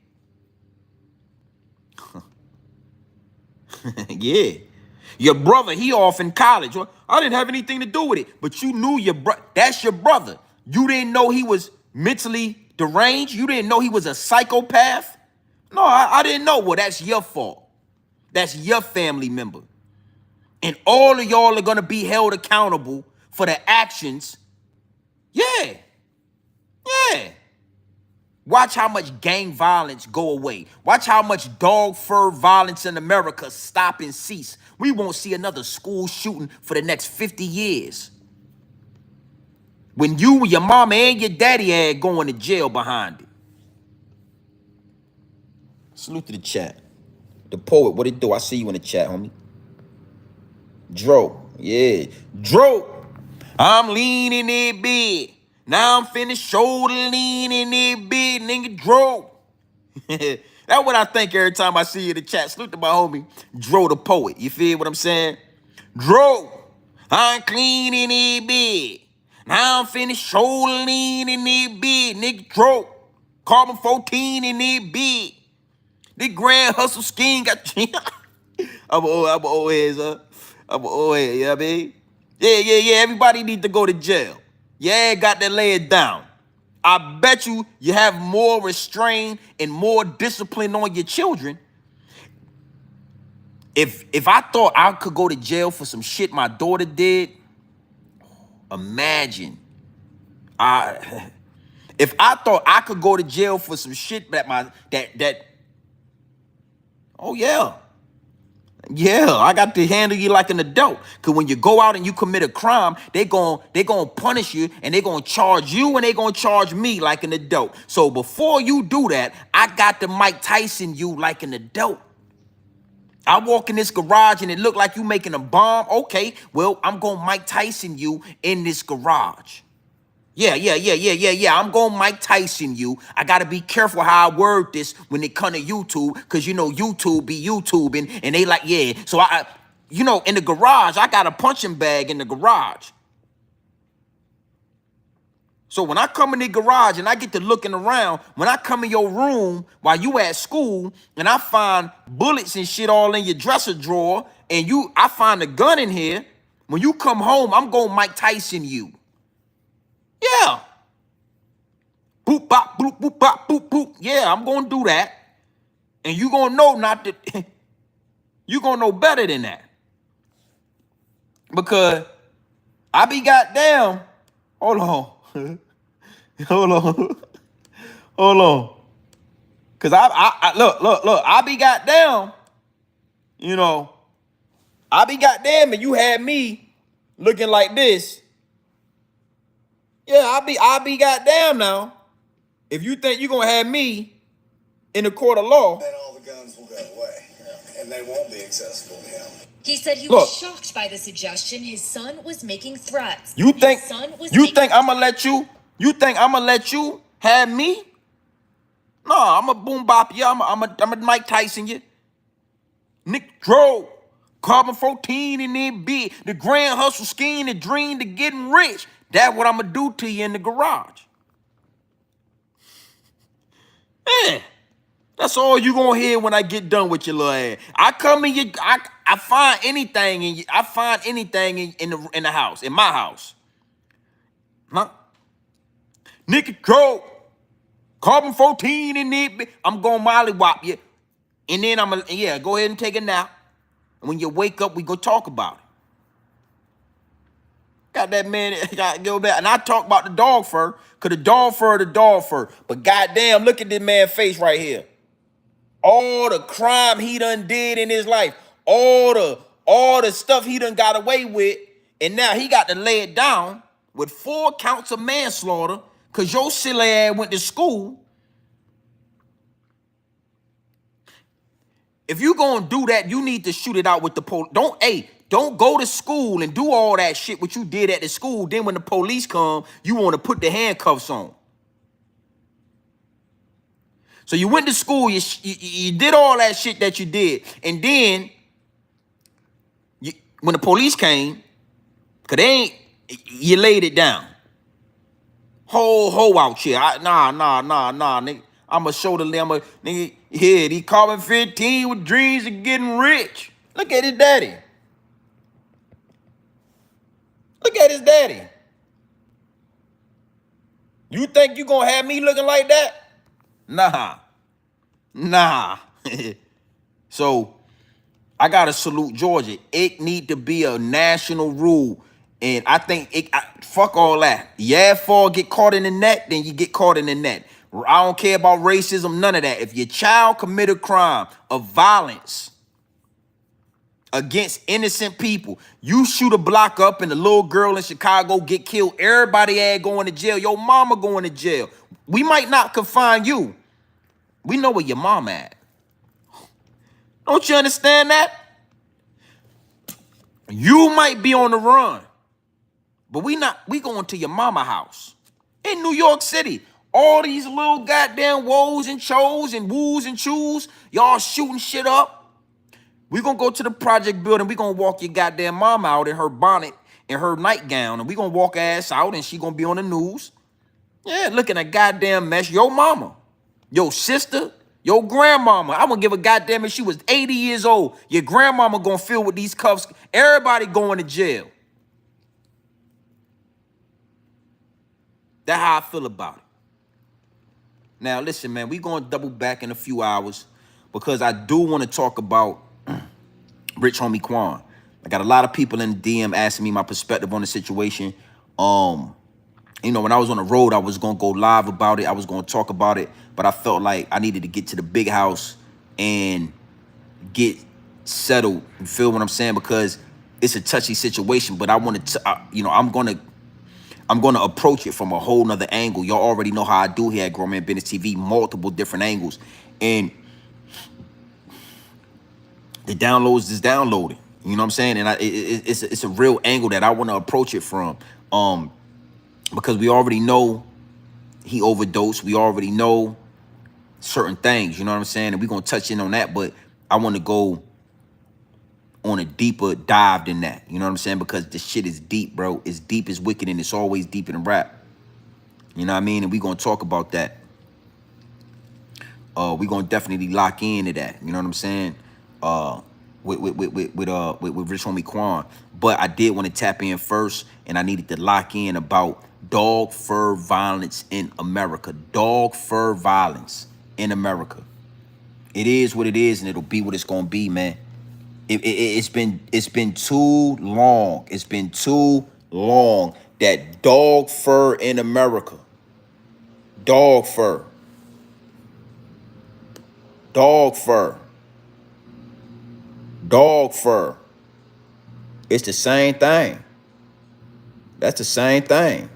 Yeah. Your brother, he off in college. Well, I didn't have anything to do with it, but you knew that's your brother. You didn't know he was mentally deranged. You didn't know he was a psychopath. No, I didn't know. Well, that's your fault. That's your family member. And all of y'all are going to be held accountable for the actions. Yeah. Watch how much gang violence go away. Watch how much dog fur violence in America stop and cease. We won't see another school shooting for the next 50 years. When you, your mama, and your daddy had going to jail behind it. Salute to the chat. The poet, what it do? I see you in the chat, homie. Dro, yeah. Dro, I'm leaning in bed. Now I'm finna shoulder lean in that bed, nigga. Dro. That's what I think every time I see you in the chat. Salute to my homie, Dro the poet. You feel what I'm saying? Dro, I'm clean in that bed. Now I'm finna shoulder lean in that bed, nigga. Dro, carbon 14 in that bed. The grand hustle scheme got I'm an old head, huh? I'm an old head, you know what I mean? Yeah. Everybody need to go to jail. Yeah, got to lay it down. I bet you have more restraint and more discipline on your children. If I thought I could go to jail for some shit my daughter did, imagine. If I thought I could go to jail for some shit oh yeah. Yeah, I got to handle you like an adult. Cause when you go out and you commit a crime, they gon' punish you and they gonna charge you and they gonna charge me like an adult. So before you do that, I got to Mike Tyson you like an adult. I walk in this garage and it look like you making a bomb. Okay, well, I'm gonna Mike Tyson you in this garage. Yeah. I'm going Mike Tyson you. I got to be careful how I word this when it come to YouTube, because, you know, YouTube be YouTubing, and they like, yeah. So, you know, in the garage, I got a punching bag in the garage. So when I come in the garage and I get to looking around, when I come in your room while you at school and I find bullets and shit all in your dresser drawer, and I find a gun in here, when you come home, I'm going Mike Tyson you. Yeah. Boop, bop, boop, boop, bop, boop, boop. Yeah, I'm going to do that. And you going to know not to, you going to know better than that. Because I be goddamn, hold on. Hold on. Hold on. Because I look, I be goddamn, you know, I be goddamn and you had me looking like this. Yeah, I be goddamn now. If you think you're going to have me in the court of law, then all the guns will go away, and they won't be accessible to him. He said he was shocked by the suggestion his son was making threats. You think I'm going to let you? You think I'm going to let you have me? No, I'm a boom bop you. I'm a Mike Tyson you. Nick Dro, Carbon 14 in there, big. The grand hustle scheme, the dream to getting rich. That's what I'm going to do to you in the garage. Man, that's all you gonna hear when I get done with your little ass. I come in your, I find anything in you. I find anything in the house, in my house. Huh? Nicky Crow, Carbon 14 in there. I'm gonna mollywop you, and then I'm gonna go ahead and take a nap. And when you wake up, we go talk about it. Got that man, got to go back. And I talk about the dog fur, because the dog fur. But goddamn, look at this man's face right here. All the crime he done did in his life. All the stuff he done got away with. And now he got to lay it down with 4 counts of manslaughter because your silly ass went to school. If you gonna do that, you need to shoot it out with the police. Don't go to school and do all that shit what you did at the school. Then when the police come, you want to put the handcuffs on. So you went to school, you did all that shit that you did. And then when the police came, because you laid it down. Ho out here. Nah, nigga. I'ma show the lemma, nigga. Yeah, he Carbon 15 with dreams of getting rich. Look at his daddy. Look at his daddy. You think you gonna have me looking like that? Nah. So I gotta salute Georgia. It need to be a national rule. And I think fuck all that. Yeah, fall get caught in the net, then you get caught in the net. I don't care about racism, none of that. If your child commit a crime of violence against innocent people, you shoot a block up and the little girl in Chicago get killed, everybody going to jail. Your mama going to jail. We might not confine you. We know where your mama at. Don't you understand that? You might be on the run, but we going to your mama house in New York City. All these little goddamn woes and chos and woos and chews, y'all shooting shit up. We gonna go to the project building. We gonna walk your goddamn mama out in her bonnet and her nightgown, and we gonna walk her ass out, and she gonna be on the news. Yeah, looking at goddamn mess. Your mama, your sister, your grandmama. I wouldn't give a goddamn if she was 80 years old. Your grandmama gonna feel with these cuffs. Everybody going to jail. That's how I feel about it. Now, listen, man, we going to double back in a few hours because I do want to talk about Rich Homie Quan. I got a lot of people in the DM asking me my perspective on the situation. You know, when I was on the road, I was going to go live about it. I was going to talk about it, but I felt like I needed to get to the big house and get settled. You feel what I'm saying? Because it's a touchy situation, but I wanted to, you know, I'm going to approach it from a whole nother angle. Y'all already know how I do here at Grown Man Business TV, multiple different angles. And the downloads is downloading. You know what I'm saying? And it's a real angle that I want to approach it from. Because we already know he overdosed. We already know certain things. You know what I'm saying? And we're going to touch in on that. But I want to go on a deeper dive than that. You know what I'm saying? Because the shit is deep, bro. It's deep as wicked, and it's always deeper than rap. You know what I mean? And we're going to talk about that. We're going to definitely lock into that. You know what I'm saying? With Rich Homie Quan. But I did want to tap in first, and I needed to lock in about dog fur violence in America. Dog fur violence in America. It is what it is, and it'll be what it's going to be, man. It's been too long. It's been too long that dog fur in America. Dog fur. Dog fur. Dog fur. It's the same thing. That's the same thing.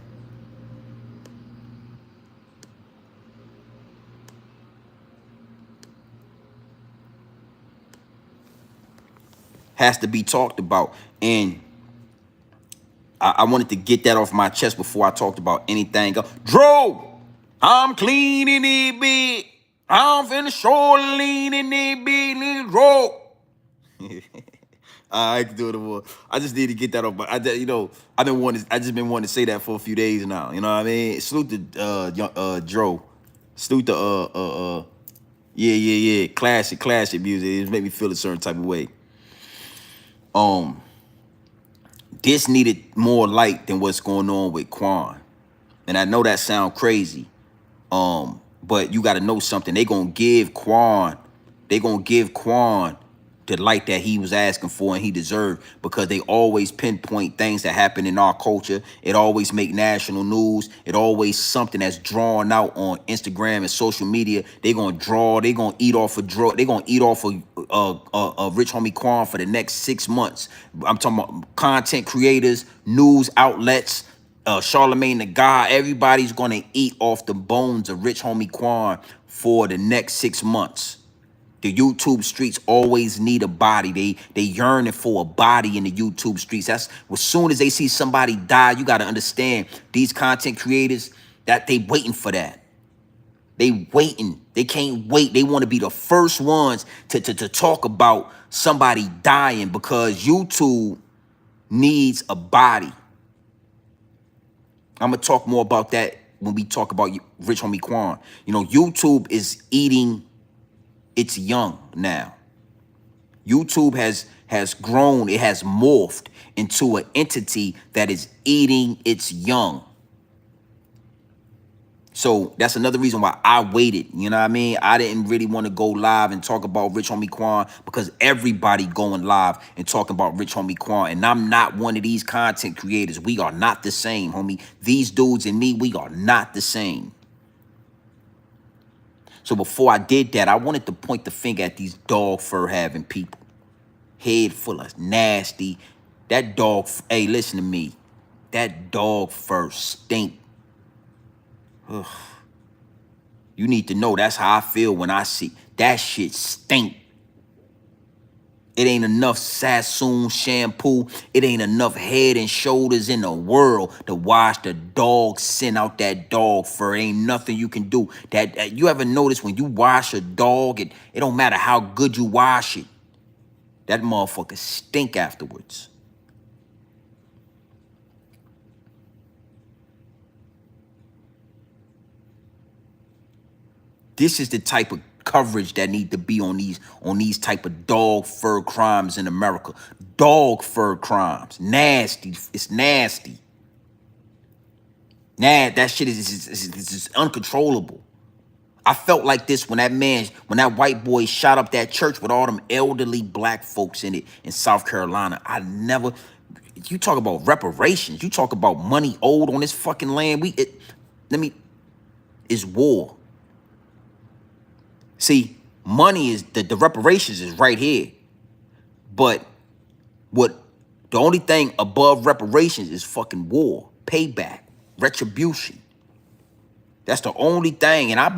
Has to be talked about. And I wanted to get that off my chest before I talked about anything else. Dro, I'm cleaning it, big. I'm finna show leaning it, big, little Dro. I can do it more. I just need to get that off. But you know, I just been wanting to say that for a few days now. You know what I mean? Salute to Dro. Salute to yeah. Classic music. It made me feel a certain type of way. This needed more light than what's going on with Quan. And I know that sound crazy. But you got to know something. They gonna give Quan the light that he was asking for and he deserved, because they always pinpoint things that happen in our culture. It always make national news. It always something that's drawn out on Instagram and social media. They gonna eat off of Rich Homie Quan for the next 6 months. I'm talking about content creators, news outlets, Charlemagne the God. Everybody's gonna eat off the bones of Rich Homie Quan for the next 6 months. The YouTube streets always need a body. They yearning for a body in the YouTube streets. That's as soon as they see somebody die, you got to understand these content creators that they waiting for that. They waiting. They can't wait. They want to be the first ones to talk about somebody dying, because YouTube needs a body. I'm going to talk more about that when we talk about Rich Homie Quan. You know, YouTube is eating its young now. YouTube has grown. It has morphed into an entity that is eating its young. So that's another reason why I waited. You know what I mean? I didn't really want to go live and talk about Rich Homie Quan, because everybody going live and talking about Rich Homie Quan. And I'm not one of these content creators. We are not the same, homie. These dudes and me, we are not the same. So before I did that, I wanted to point the finger at these dog fur having people. Head full of nasty. That dog, hey, listen to me. That dog fur stink. Ugh. You need to know that's how I feel when I see that shit stink. It ain't enough Sassoon shampoo. It ain't enough Head and Shoulders in the world to wash the dog sin out that dog fur. Ain't nothing you can do. That you ever notice when you wash a dog, it don't matter how good you wash it, that motherfucker stink afterwards. This is the type of coverage that need to be on these type of dog fur crimes in America. Dog fur crimes. Nasty. It's nasty. Nah, that shit is uncontrollable. I felt like this when that white boy shot up that church with all them elderly black folks in it in South Carolina. You talk about reparations. You talk about money owed on this fucking land. It's war. See, money is, the reparations is right here. But the only thing above reparations is fucking war, payback, retribution. That's the only thing. And I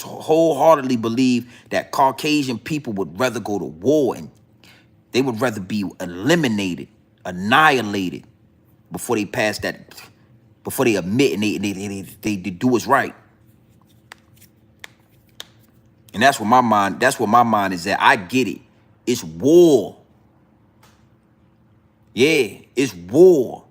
wholeheartedly believe that Caucasian people would rather go to war, and they would rather be eliminated, annihilated before they pass that, before they admit and they do what's right. And that's what my mind is at. I get it. It's war. Yeah, it's war.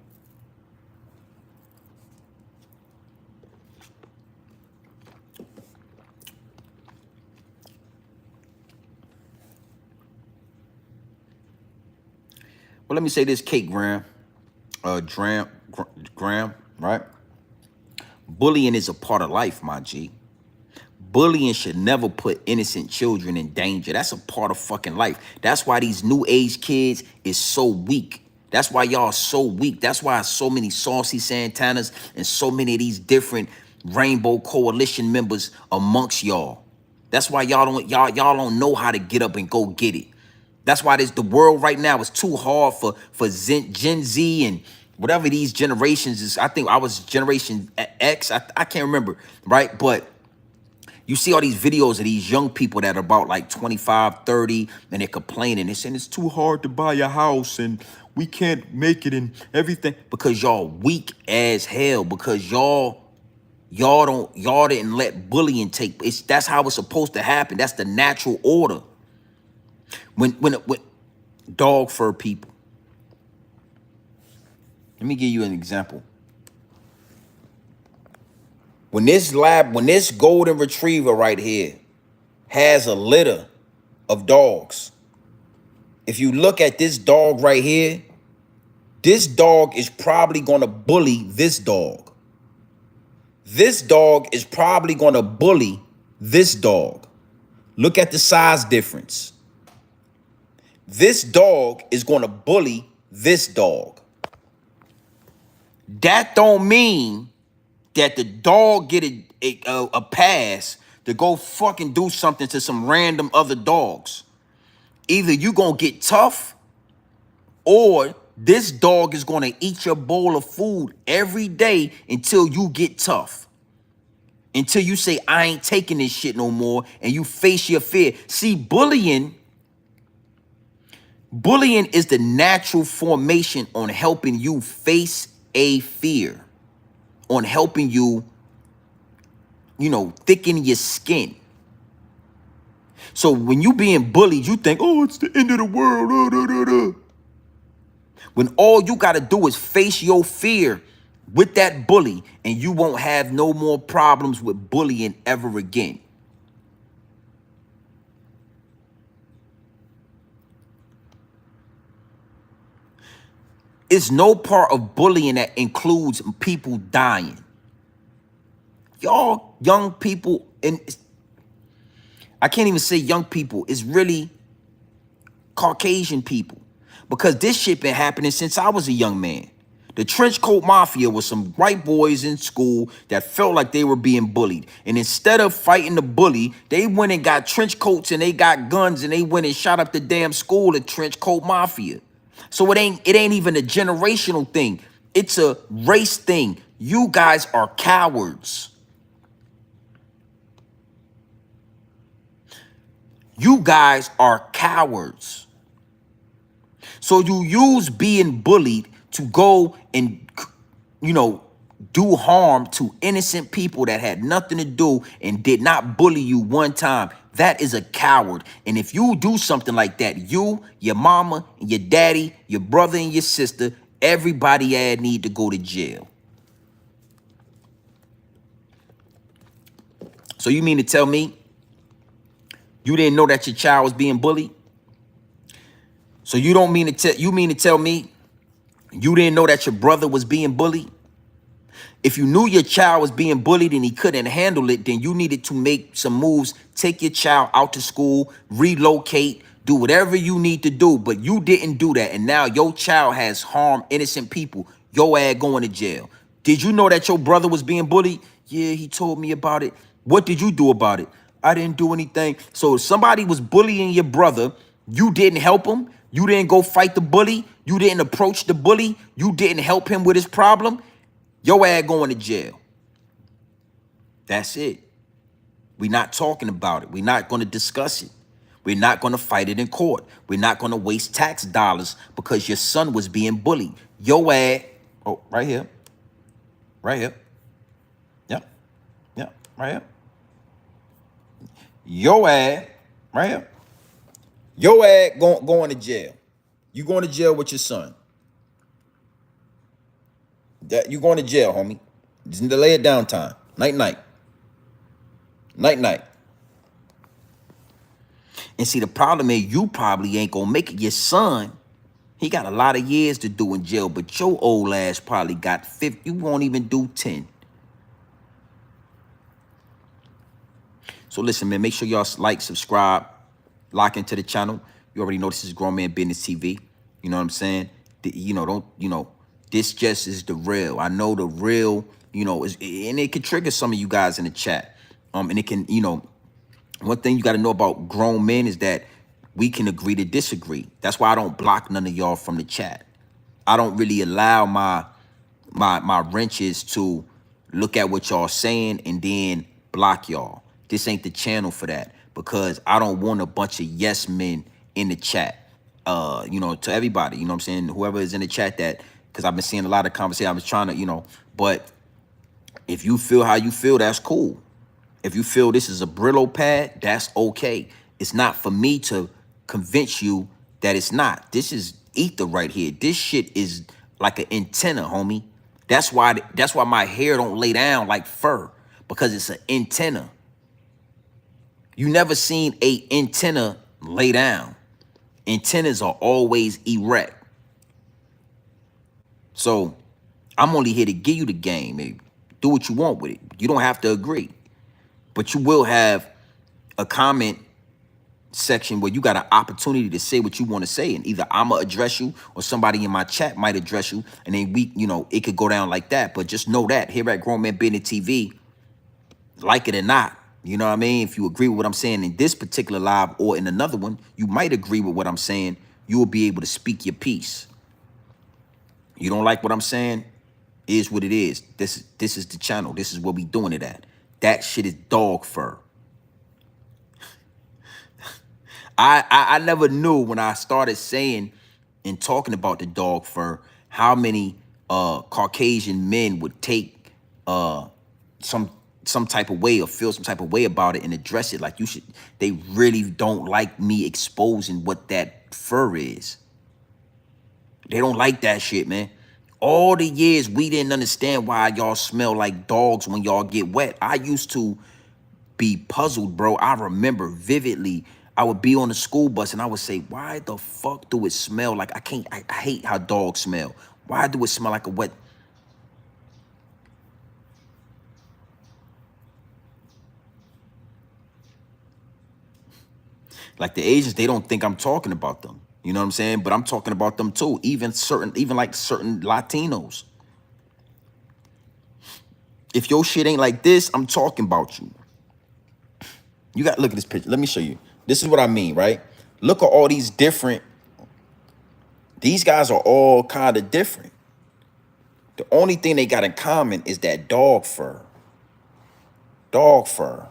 Well, let me say this, Kate Graham, Graham, right? Bullying is a part of life, my G. Bullying should never put innocent children in danger. That's a part of fucking life. That's why these new age kids is so weak. That's why y'all are so weak. That's why so many Saucy Santanas and so many of these different Rainbow Coalition members amongst y'all. That's why y'all don't know how to get up and go get it. That's why the world right now is too hard for Gen Z and whatever these generations is. I think I was Generation X. I can't remember, right? But you see all these videos of these young people that are about like 25, 30, and they're complaining. They're saying it's too hard to buy a house and we can't make it and everything because y'all weak as hell, because y'all didn't let bullying take place. That's how it's supposed to happen. That's the natural order. When dog fur people. Let me give you an example. When this golden retriever right here has a litter of dogs, if you look at this dog right here, this dog is probably going to bully this dog. This dog is probably going to bully this dog. Look at the size difference. This dog is going to bully this dog. That don't mean that the dog get a pass to go fucking do something to some random other dogs. Either you gonna get tough, or this dog is gonna eat your bowl of food every day until you get tough. Until you say, I ain't taking this shit no more, and you face your fear. See, bullying is the natural formation on helping you face a fear, on helping you, thicken your skin. So when you being bullied, you think, oh, it's the end of the world. When all you got to do is face your fear with that bully, and you won't have no more problems with bullying ever again. It's no part of bullying that includes people dying. Y'all young people, and I can't even say young people, it's really Caucasian people. Because this shit been happening since I was a young man. The trench coat mafia was some white boys in school that felt like they were being bullied. And instead of fighting the bully, they went and got trench coats and they got guns and they went and shot up the damn school, the trench coat mafia. So it ain't even a generational thing. It's a race thing. You guys are cowards. You guys are cowards. So you use being bullied to go and, do harm to innocent people that had nothing to do and did not bully you one time. That is a coward. And if you do something like that, you, your mama, and your daddy, your brother and your sister, everybody need to go to jail. So you mean to tell me you didn't know that your child was being bullied? So you mean to tell me you didn't know that your brother was being bullied? If you knew your child was being bullied and he couldn't handle it, then you needed to make some moves, take your child out to school, relocate, do whatever you need to do, but you didn't do that. And now your child has harmed innocent people. Your ass going to jail. Did you know that your brother was being bullied? Yeah, he told me about it. What did you do about it? I didn't do anything. So if somebody was bullying your brother, you didn't help him. You didn't go fight the bully. You didn't approach the bully. You didn't help him with his problem. Your ass going to jail. That's it. We're not talking about it. We're not going to discuss it. We're not going to fight it in court. We're not going to waste tax dollars because your son was being bullied. Your ass, oh, right here. Right here. Yep. Yep. Right here. Your ass, right here. Your ass going to jail. You going to jail with your son. You going to jail, homie. Just delay it down time. Night, night. Night, night. And see, the problem is you probably ain't gonna make it. Your son, he got a lot of years to do in jail, but your old ass probably got 50. You won't even do 10. So listen, man, make sure y'all like, subscribe, lock into the channel. You already know this is Grown Man Business TV. You know what I'm saying? This just is the real. I know the real, and it can trigger some of you guys in the chat. And it can, one thing you got to know about grown men is that we can agree to disagree. That's why I don't block none of y'all from the chat. I don't really allow my wrenches to look at what y'all saying and then block y'all. This ain't the channel for that because I don't want a bunch of yes men in the chat. To everybody, you know what I'm saying? Whoever is in the chat because I've been seeing a lot of conversation. I was trying to, but if you feel how you feel, that's cool. If you feel this is a Brillo pad, that's okay. It's not for me to convince you that it's not. This is ether right here. This shit is like an antenna, homie. That's why my hair don't lay down like fur, because it's an antenna. You never seen a antenna lay down. Antennas are always erect. So I'm only here to give you the game. Maybe do what you want with it. You don't have to agree. But you will have a comment section where you got an opportunity to say what you want to say. And either I'm going to address you or somebody in my chat might address you. And then it could go down like that. But just know that here at Grown Man Business TV, like it or not, you know what I mean? If you agree with what I'm saying in this particular live or in another one, you might agree with what I'm saying. You will be able to speak your piece. You don't like what I'm saying? Is what it is. This is the channel. This is where we doing it at. That shit is dog fur. I never knew when I started saying and talking about the dog fur how many Caucasian men would take some type of way or feel some type of way about it and address it like you should. They really don't like me exposing what that fur is. They don't like that shit, man. All the years we didn't understand why y'all smell like dogs when y'all get wet. I used to be puzzled, bro. I remember vividly. I would be on the school bus and I would say, why the fuck do it smell like I hate how dogs smell. Why do it smell like a wet? Like the Asians, they don't think I'm talking about them. You know what I'm saying? But I'm talking about them too. Even like certain Latinos. If your shit ain't like this, I'm talking about you. You got to look at this picture. Let me show you. This is what I mean, right? Look at all these different. These guys are all kind of different. The only thing they got in common is that dog fur. Dog fur.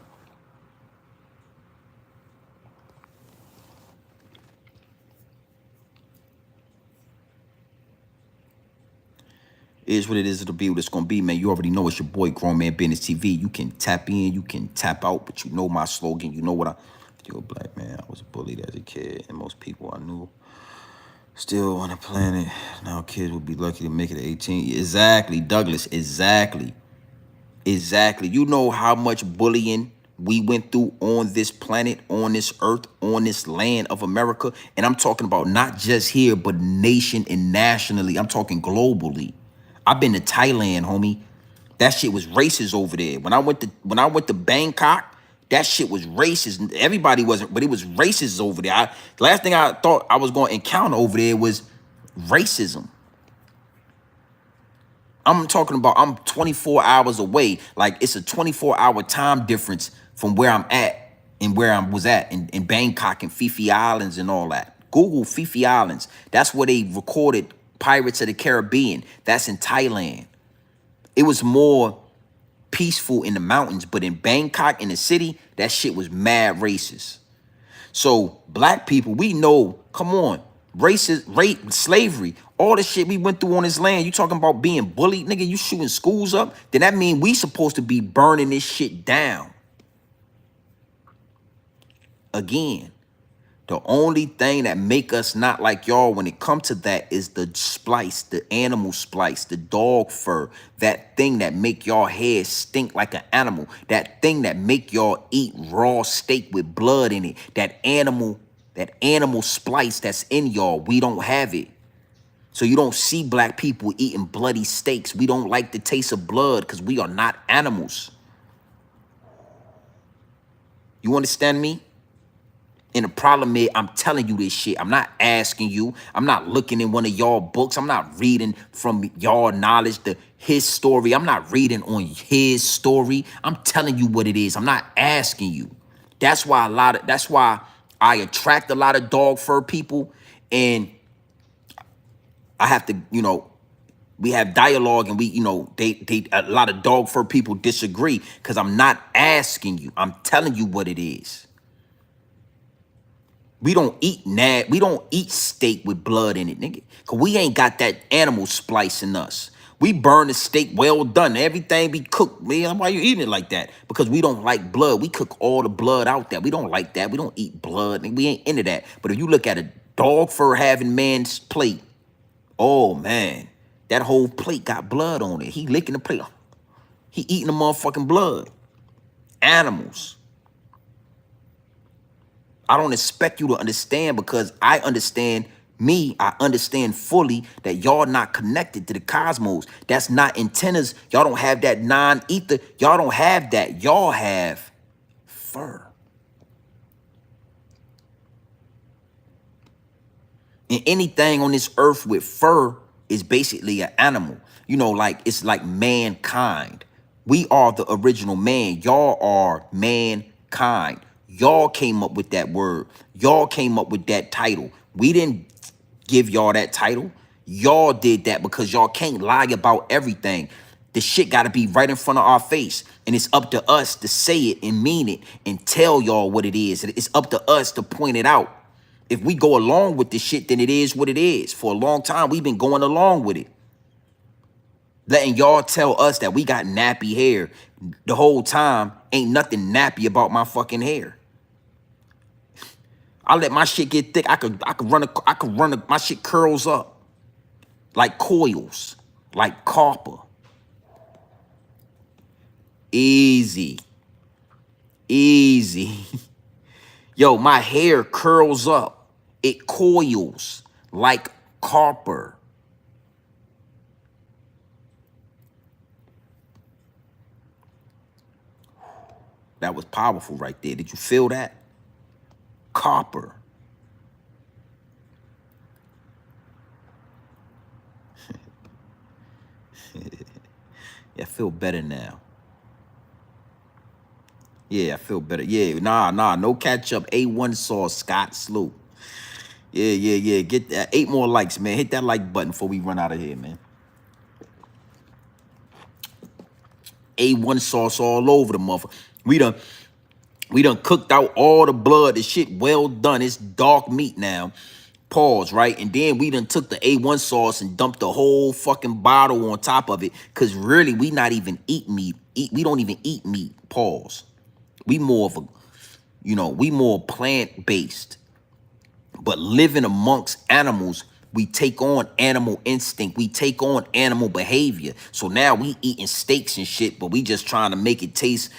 Is what it is. It'll be what it's gonna be, man. You already know it's your boy Grown Man Business TV. You can tap in, you can tap out, but you know my slogan. You know what you're a black man. I was bullied as a kid, and most people I knew still on the planet. Now kids will be lucky to make it to 18. Exactly, Douglas. Exactly. You know how much bullying we went through on this planet, on this earth, on this land of America. And I'm talking about not just here, but nation and nationally. I'm talking globally. I've been to Thailand, homie. That shit was racist over there. When I went to Bangkok, that shit was racist. Everybody wasn't, but it was racist over there. Last thing I thought I was going to encounter over there was racism. I'm talking about I'm 24 hours away. Like it's a 24-hour time difference from where I'm at and where I was at in Bangkok and Fifi Islands and all that. Google Fifi Islands. That's where they recorded Pirates of the Caribbean. That's in Thailand. It was more peaceful in the mountains, but in Bangkok, in the city, that shit was mad racist. So black people, we know, come on, racist, rape, slavery, all the shit we went through on this land. You talking about being bullied, nigga, you shooting schools up, then that mean we supposed to be burning this shit down. Again, the only thing that make us not like y'all when it comes to that is the splice, the animal splice, the dog fur, that thing that make y'all hair stink like an animal, that thing that make y'all eat raw steak with blood in it, that animal splice that's in y'all. We don't have it. So you don't see black people eating bloody steaks. We don't like the taste of blood because we are not animals. You understand me? And the problem is, I'm telling you this shit. I'm not asking you. I'm not looking in one of y'all books. I'm not reading from y'all knowledge, his story. I'm not reading on his story. I'm telling you what it is. I'm not asking you. That's why I attract a lot of dog fur people, and I have to, we have dialogue, and we, a lot of dog fur people disagree because I'm not asking you. I'm telling you what it is. We don't eat steak with blood in it, nigga. Cause we ain't got that animal splice in us. We burn the steak well done. Everything be cooked, man. Why you eating it like that? Because we don't like blood. We cook all the blood out there. We don't like that. We don't eat blood. Nigga. We ain't into that. But if you look at a dog fur having man's plate, oh man, that whole plate got blood on it. He licking the plate. He eating the motherfucking blood. Animals. I don't expect you to understand because I understand me. I understand fully that y'all not connected to the cosmos. That's not antennas. Y'all don't have that non-ether. Y'all don't have that. Y'all have fur. And anything on this earth with fur is basically an animal. It's like mankind. We are the original man. Y'all are mankind. Y'all came up with that word. Y'all came up with that title. We didn't give y'all that title. Y'all did that because y'all can't lie about everything. The shit got to be right in front of our face. And it's up to us to say it and mean it and tell y'all what it is. It's up to us to point it out. If we go along with this shit, then it is what it is. For a long time, we've been going along with it. Letting y'all tell us that we got nappy hair the whole time. Ain't nothing nappy about my fucking hair. I let my shit get thick. I could run my shit curls up like coils, like copper. Easy. Yo, my hair curls up. It coils like copper. That was powerful right there. Did you feel that? Copper. Yeah, I feel better now. Yeah, I feel better. Yeah, nah, no catch up. A1 sauce, Scott Sloop. Yeah. Get that 8 more likes, man. Hit that like button before we run out of here, man. A1 sauce all over the motherfucker. We done cooked out all the blood. The shit well done. It's dark meat now. Pause, right? And then we done took the A1 sauce and dumped the whole fucking bottle on top of it. Because really, we not even eat meat. We don't even eat meat. Pause. We more of a, we more plant-based. But living amongst animals, we take on animal instinct. We take on animal behavior. So now we eating steaks and shit, but we just trying to make it taste,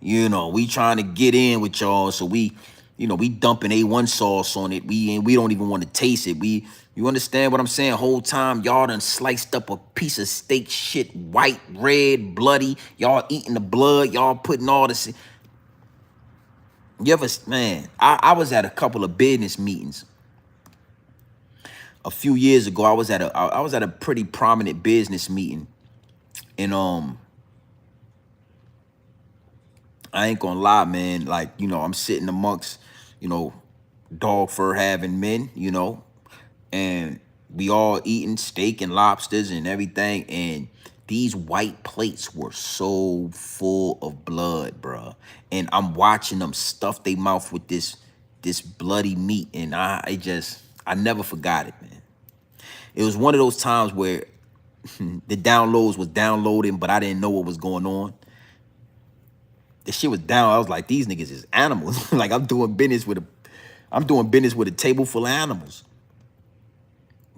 we trying to get in with y'all. So we dumping A1 sauce on it. We don't even want to taste it. We You understand what I'm saying? Whole time y'all done sliced up a piece of steak, shit, white, red, bloody. Y'all eating the blood. Y'all putting all this. You ever, man, I was at a couple of business meetings a few years ago. I was at a pretty prominent business meeting. And I ain't gonna lie, man. Like, you know, I'm sitting amongst, you know, dog fur having men, you know, and we all eating steak and lobsters and everything. And these white plates were so full of blood, bruh. And I'm watching them stuff their mouth with this bloody meat. And I never forgot it, man. It was one of those times where the downloads was downloading, but I didn't know what was going on. The shit was down. I was like, these niggas is animals. Like I'm doing business with a table full of animals.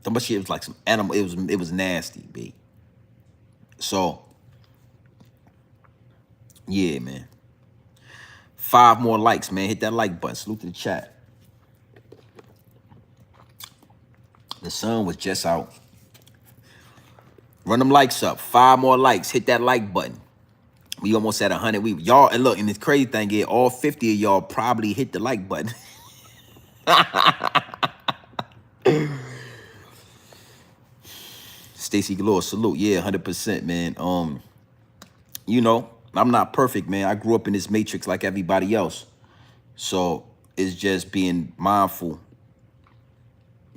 But shit was like some animal. It was nasty, B. So yeah, man. 5 more likes, man. Hit that like button. Salute to the chat. The sun was just out. Run them likes up. 5 more likes. Hit that like button. We almost at 100. Y'all, and look, and the crazy thing is, all 50 of y'all probably hit the like button. Stacy Galore, salute. Yeah, 100%, man. You know, I'm not perfect, man. I grew up in this matrix like everybody else. So it's just being mindful.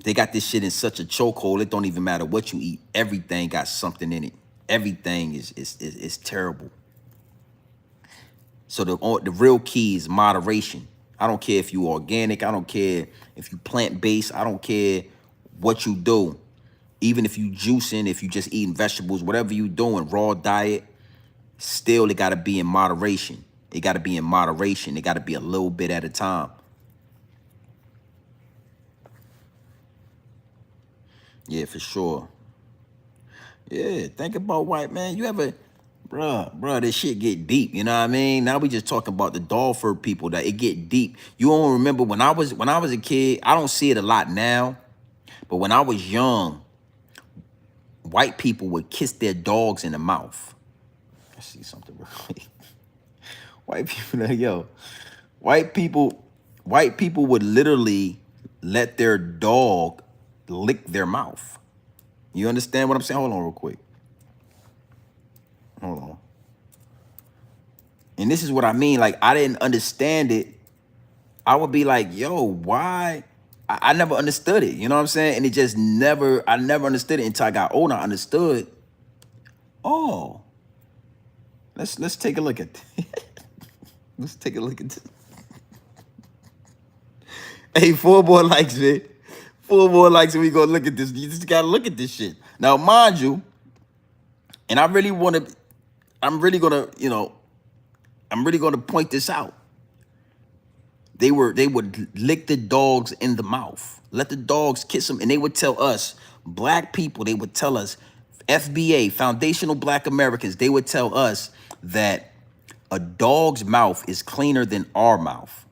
They got this shit in such a chokehold. It don't even matter what you eat. Everything got something in it. Everything is terrible. So the real key is moderation. I don't care if you organic. I don't care if you plant-based. I don't care what you do. Even if you juicing, if you just eating vegetables, whatever you doing, raw diet, still it got to be in moderation. It got to be in moderation. It got to be a little bit at a time. Yeah, for sure. Yeah, think about white man. You ever, bruh, this shit get deep. You know what I mean? Now we just talking about the dog fur people that it get deep. You don't remember when I was a kid. I don't see it a lot now, but when I was young, white people would kiss their dogs in the mouth. I see something real quick. White people, yo, white people would literally let their dog lick their mouth. You understand what I'm saying? Hold on real quick. Hold on. And this is what I mean. Like, I didn't understand it. I would be like, yo, why? I never understood it. You know what I'm saying? And it just I never understood it until I got older. I understood. Oh, let's take a look at let's take a look at this. Hey, 4 more likes, man. 4 more likes, and we gonna look at this. You just gotta look at this shit. Now, mind you, and I'm really gonna point this out. They would lick the dogs in the mouth, let the dogs kiss them, and they would tell us, black people, they would tell us, FBA, Foundational Black Americans, they would tell us that a dog's mouth is cleaner than our mouth.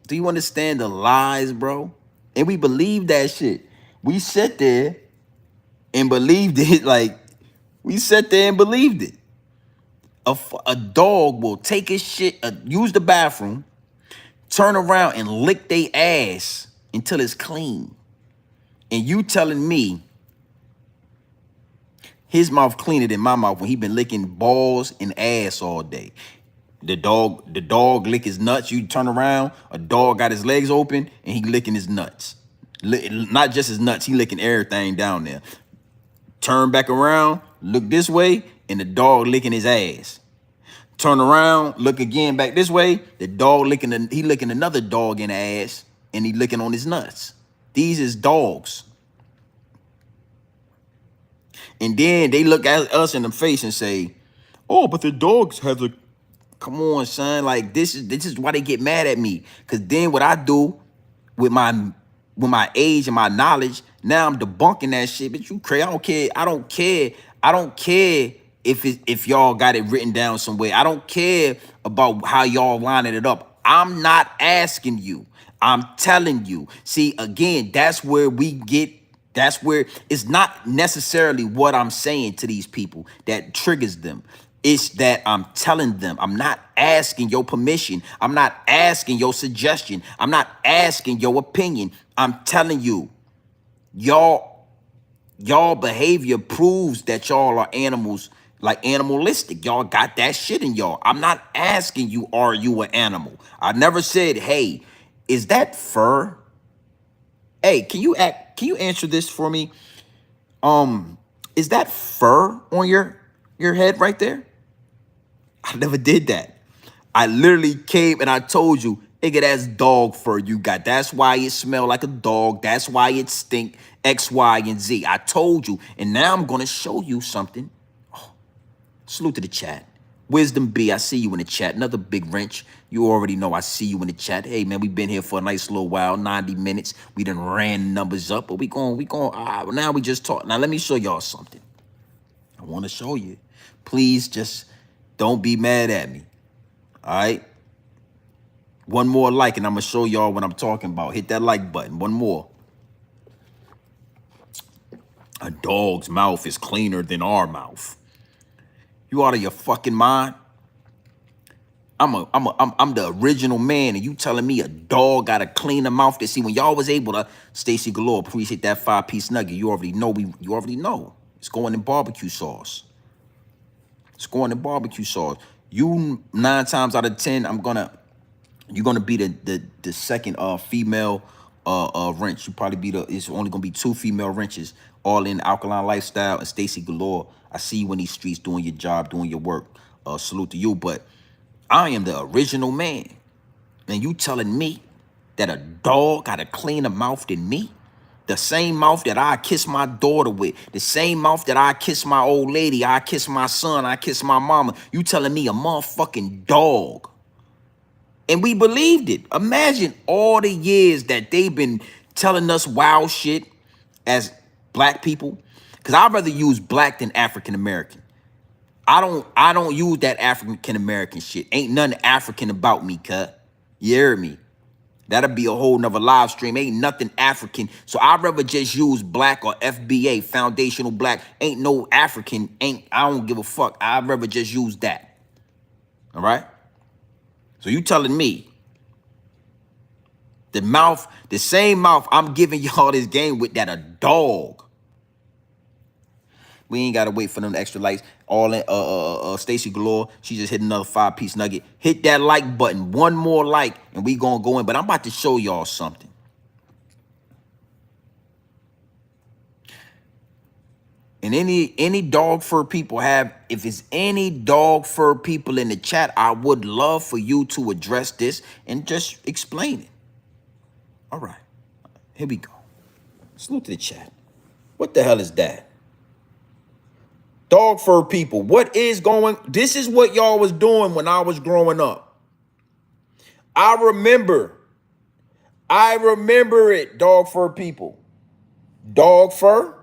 Do you understand the lies, bro? And we believe that shit. We sat there and believed it. Like, we sat there and believed it. A dog will take his shit, use the bathroom, turn around and lick their ass until it's clean. And you telling me his mouth cleaner than my mouth when he been licking balls and ass all day. The dog lick his nuts. You turn around, a dog got his legs open and he licking his nuts. Not just his nuts, he licking everything down there. Turn back around, look this way, and the dog licking his ass. Turn around, look again back this way, the dog he licking another dog in the ass, and he licking on his nuts. These is dogs. And then they look at us in the face and say, oh, but the dogs have a... Come on, son. Like, this is why they get mad at me. Because then what I do with my age and my knowledge, now I'm debunking that shit. But you crazy. I don't care if y'all got it written down somewhere. I don't care about how y'all lining it up. I'm not asking you. I'm telling you. See, again, that's where it's not necessarily what I'm saying to these people that triggers them. It's that I'm telling them. I'm not asking your permission. I'm not asking your suggestion. I'm not asking your opinion. I'm telling you, y'all behavior proves that y'all are animals, like animalistic. Y'all got that shit in y'all. I'm not asking you, are you an animal? I never said, hey, is that fur? Hey, can you answer this for me? Is that fur on your head right there? I never did that. I literally came and I told you, nigga, that's dog fur you got. That's why it smell like a dog. That's why it stink X, Y, and Z. I told you. And now I'm going to show you something. Salute to the chat. Wisdom B, I see you in the chat. Another big wrench. You already know I see you in the chat. Hey, man, we've been here for a nice little while, 90 minutes. We done ran numbers up, but now we just talk. Now, let me show y'all something. I want to show you. Please just don't be mad at me. All right? One more like, and I'm going to show y'all what I'm talking about. Hit that like button. One more. A dog's mouth is cleaner than our mouth. You out of your fucking mind? I'm the original man, and you telling me a dog got a cleaner mouth? To see when y'all was able to, Stacy Galore, appreciate that 5-piece nugget. You already know. It's going in barbecue sauce. It's going in barbecue sauce. You 9 times out of 10, you're gonna be the second female wrench. You probably be it's only gonna be 2 female wrenches, all in Alkaline Lifestyle and Stacy Galore. I see you in these streets doing your job, doing your work. Salute to you, but I am the original man. And you telling me that a dog got a cleaner mouth than me? The same mouth that I kiss my daughter with, the same mouth that I kiss my old lady, I kiss my son, I kiss my mama. You telling me a motherfucking dog? And we believed it. Imagine all the years that they've been telling us wild shit as black people. Because I'd rather use black than African American. I don't use that African American shit. Ain't nothing African about me, cut. You hear me? That'll be a whole nother live stream. Ain't nothing African. So I'd rather just use black or FBA, foundational black. Ain't no African. I don't give a fuck. I'd rather just use that. All right? So you telling me the same mouth I'm giving y'all this game with, that a dog. We ain't gotta wait for them extra likes. All in Stacy Galore, she just hit another 5-piece nugget. Hit that like button. One more like, and we gonna go in. But I'm about to show y'all something. And any dog fur people if it's any dog fur people in the chat, I would love for you to address this and just explain it. All right, here we go. Salute to the chat. What the hell is that? Dog fur people, this is what y'all was doing when I was growing up. I remember it, dog fur people. Dog fur,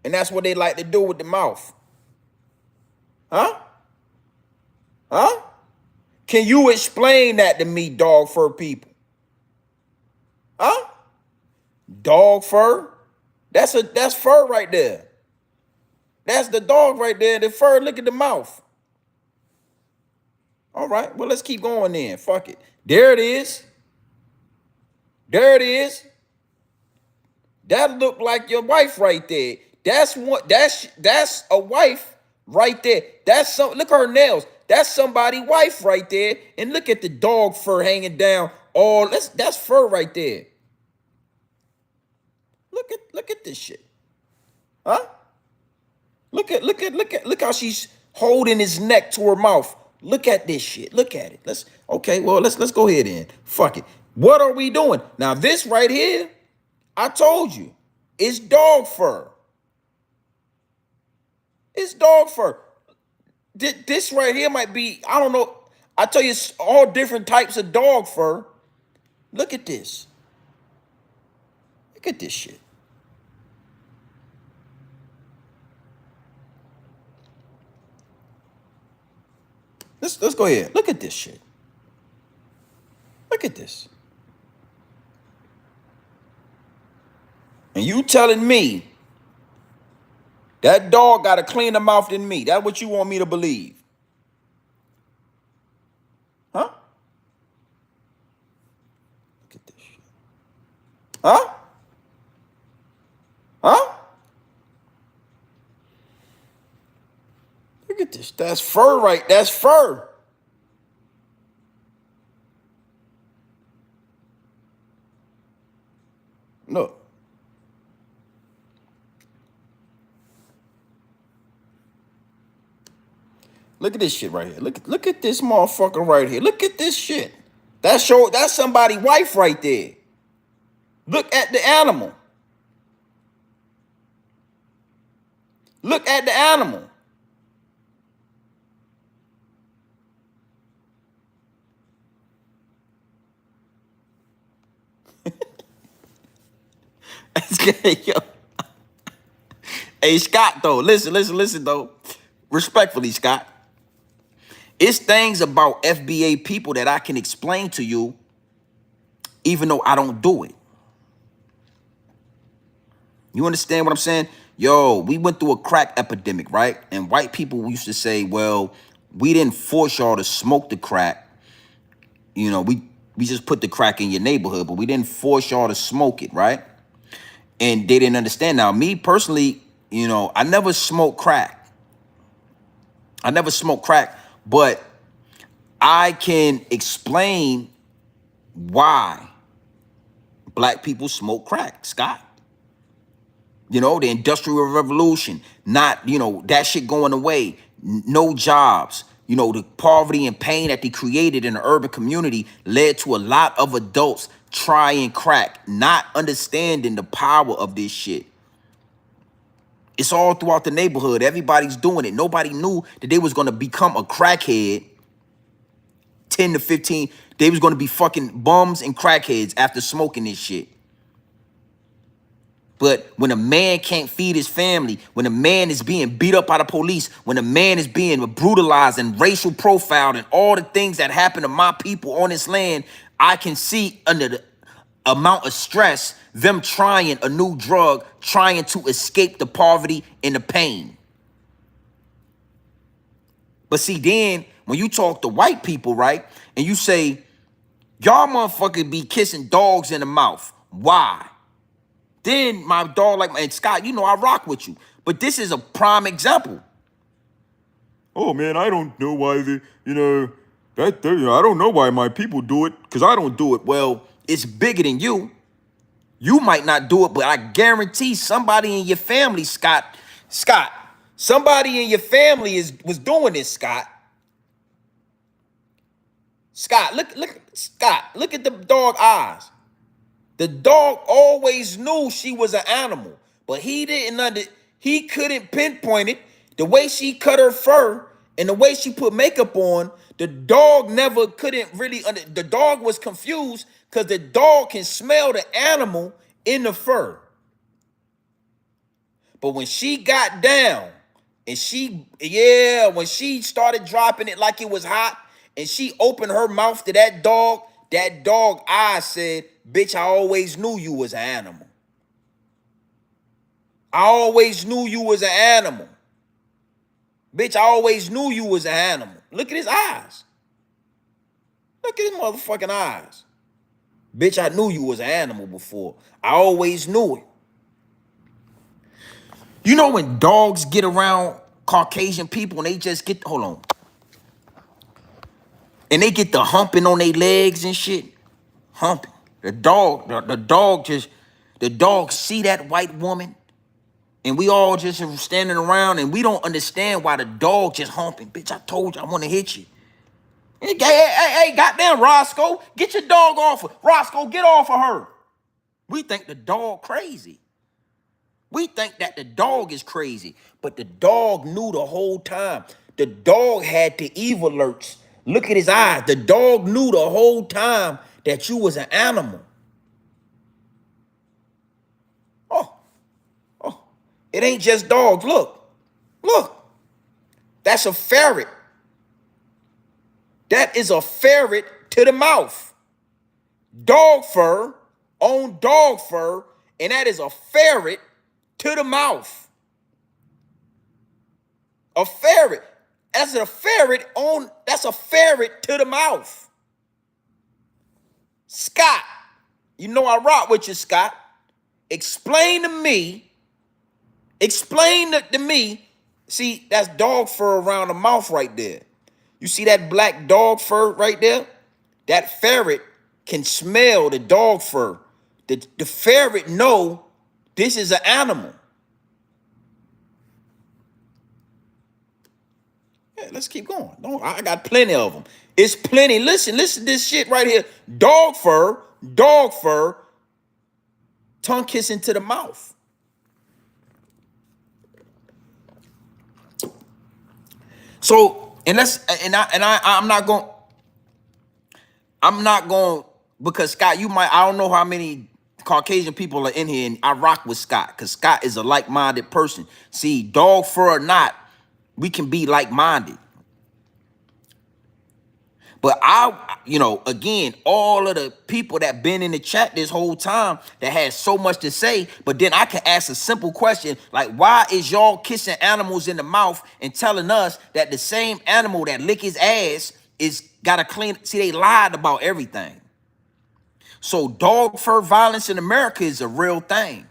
and that's what they like to do with the mouth. Huh? Can you explain that to me, dog fur people? Huh? Dog fur? That's fur right there. That's the dog right there. The fur, look at the mouth. All right, well, let's keep going then. Fuck it. There it is. That look like your wife right there. That's a wife right there. Look at her nails. That's somebody's wife right there. And look at the dog fur hanging down. That's fur right there. Look at this shit. Huh? Look how she's holding his neck to her mouth. Look at this shit. Look at it. Let's go ahead then. Fuck it. What are we doing? Now this right here, I told you, it's dog fur. It's dog fur. This right here might be, I don't know. I tell you, it's all different types of dog fur. Look at this. Look at this shit. Let's go ahead. Look at this shit. Look at this. And you telling me that dog got a cleaner mouth than me? That's what you want me to believe? Huh? Look at this shit. Huh? Huh? Look at this. That's fur, right? That's fur. Look. Look at this shit right here. Look at this motherfucker right here. Look at this shit. That's somebody's wife right there. Look at the animal. Look at the animal. Yo. Hey, Scott, though. Listen, though. Respectfully, Scott. It's things about FBA people that I can explain to you, even though I don't do it. You understand what I'm saying? Yo, we went through a crack epidemic, right? And white people used to say, well, we didn't force y'all to smoke the crack. You know, we just put the crack in your neighborhood, but we didn't force y'all to smoke it, right? And they didn't understand. Now, me personally, you know, I never smoked crack. But I can explain why black people smoke crack, Scott. You know, the Industrial Revolution, not, you know, that shit going away, no jobs. You know, the poverty and pain that they created in the urban community led to a lot of adults trying crack, not understanding the power of this shit. It's all throughout the neighborhood. Everybody's doing it. Nobody knew that they was going to become a crackhead 10 to 15. They was going to be fucking bums and crackheads after smoking this shit. But when a man can't feed his family, when a man is being beat up by the police, when a man is being brutalized and racial profiled and all the things that happen to my people on this land, I can see under the amount of stress, them trying a new drug, trying to escape the poverty and the pain. But see, then when you talk to white people, right, and you say, y'all motherfuckers be kissing dogs in the mouth. Why? Then my dog, and Scott, you know I rock with you. But this is a prime example. Oh, man, I don't know why I don't know why my people do it, because I don't do it. Well, it's bigger than you. You might not do it, but I guarantee somebody in your family, Scott, somebody in your family was doing this, Scott. Scott, look at the dog eyes. The dog always knew she was an animal, but he couldn't pinpoint it. The way she cut her fur and the way she put makeup on, the dog never couldn't really, the dog was confused because the dog can smell the animal in the fur. But when she got down and when she started dropping it like it was hot and she opened her mouth to that dog eyes said, bitch, I always knew you was an animal. I always knew you was an animal. Bitch, I always knew you was an animal. Look at his eyes. Look at his motherfucking eyes. Bitch, I knew you was an animal before. I always knew it. You know when dogs get around Caucasian people and they just get, hold on. And they get the humping on their legs and shit. Humping. The dog see that white woman and we all just standing around and we don't understand why the dog just humping. Bitch, I told you I want to hit you. Hey, goddamn Roscoe, get your dog off her. Roscoe, get off of her. We think the dog crazy. We think that the dog is crazy, but the dog knew the whole time. The dog had the evil alerts. Look at his eyes. The dog knew the whole time that you was an animal. Oh, it ain't just dogs. Look, that's a ferret. That is a ferret to the mouth. dog fur on dog fur, and that is a ferret to the mouth. A ferret. That's a ferret to the mouth. Scott, you know I rock with you, Scott. Explain to me. See, that's dog fur around the mouth right there. You see that black dog fur right there? That ferret can smell the dog fur. The ferret know this is an animal. Yeah, let's keep going. No, I got plenty of them. It's plenty. Listen to this shit right here. Dog fur, tongue kissing to the mouth. So, I'm not going because Scott, I don't know how many Caucasian people are in here, and I rock with Scott because Scott is a like-minded person. See, dog fur or not, we can be like-minded. But again, all of the people that been in the chat this whole time that had so much to say, but then I can ask a simple question, like, why is y'all kissing animals in the mouth and telling us that the same animal that lick his ass is gotta clean? See, they lied about everything. So dog fur violence in America is a real thing.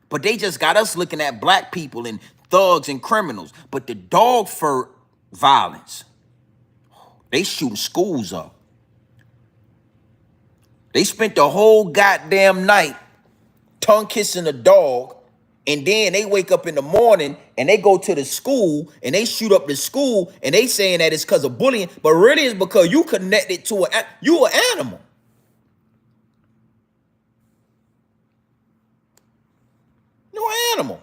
But they just got us looking at black people and thugs and criminals. But the dog fur violence, they shooting schools up. They spent the whole goddamn night tongue kissing a dog, and then they wake up in the morning and they go to the school and they shoot up the school and they saying that it's because of bullying, but really it's because you connected to an animal. You're an animal.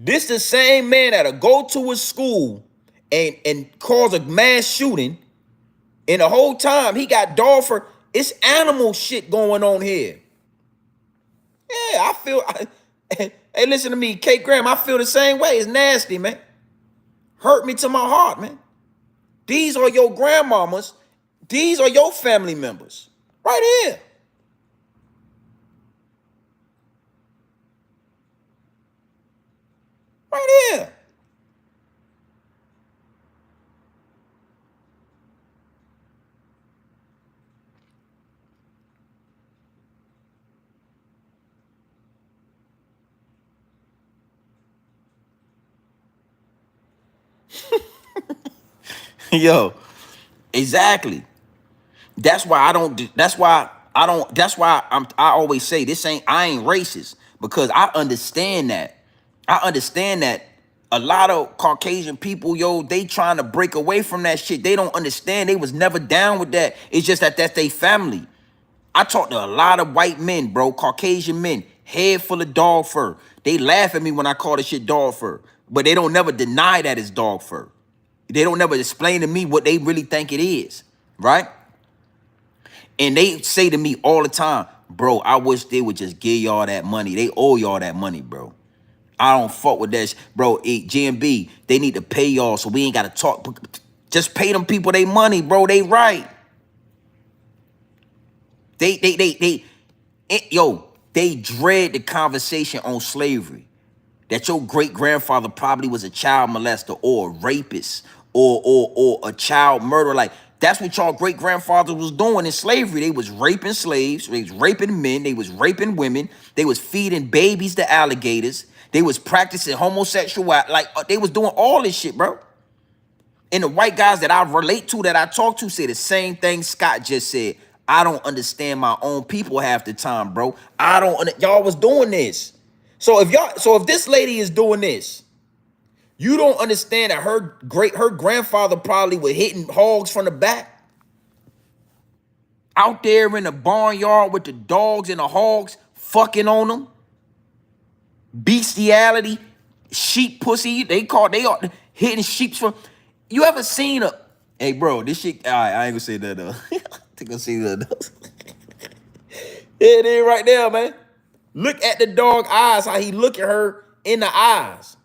This the same man that'll go to a school and cause a mass shooting, and the whole time he got dog fur. It's animal shit going on here. Yeah, hey, listen to me, Kate Graham. I feel the same way. It's nasty, man. Hurt me to my heart, man. These are your grandmamas. These are your family members. Right here. Right here. Yo, exactly. That's why I always say I ain't racist, because I understand that. A lot of Caucasian people, yo, they trying to break away from that shit. They don't understand. They was never down with that. It's just that's their family. I talk to a lot of white men, bro, Caucasian men, head full of dog fur. They laugh at me when I call this shit dog fur, but they don't never deny that it's dog fur. They don't never explain to me what they really think it is, right? And they say to me all the time, bro, I wish they would just give y'all that money. They owe y'all that money, bro. I don't fuck with that, bro. GMB, they need to pay y'all so we ain't got to talk. Just pay them people they money, bro. They right. They dread the conversation on slavery. That your great-grandfather probably was a child molester or a rapist or a child murderer. Like, that's what y'all great-grandfather was doing in slavery. They was raping slaves. They was raping men. They was raping women. They was feeding babies to alligators. They was practicing homosexuality. Like, they was doing all this shit, bro. And the white guys that I relate to, that I talk to, say the same thing Scott just said. I don't understand my own people half the time, bro. Y'all was doing this. So if this lady is doing this, you don't understand that her grandfather probably was hitting hogs from the back. Out there in the barnyard with the dogs and the hogs fucking on them. Bestiality, sheep pussy. They are hitting sheep from. You ever seen a? Hey, bro, this shit. All right, I ain't gonna say that though. I think I'll say that though. It is right there, man. Look at the dog eyes, how he look at her in the eyes.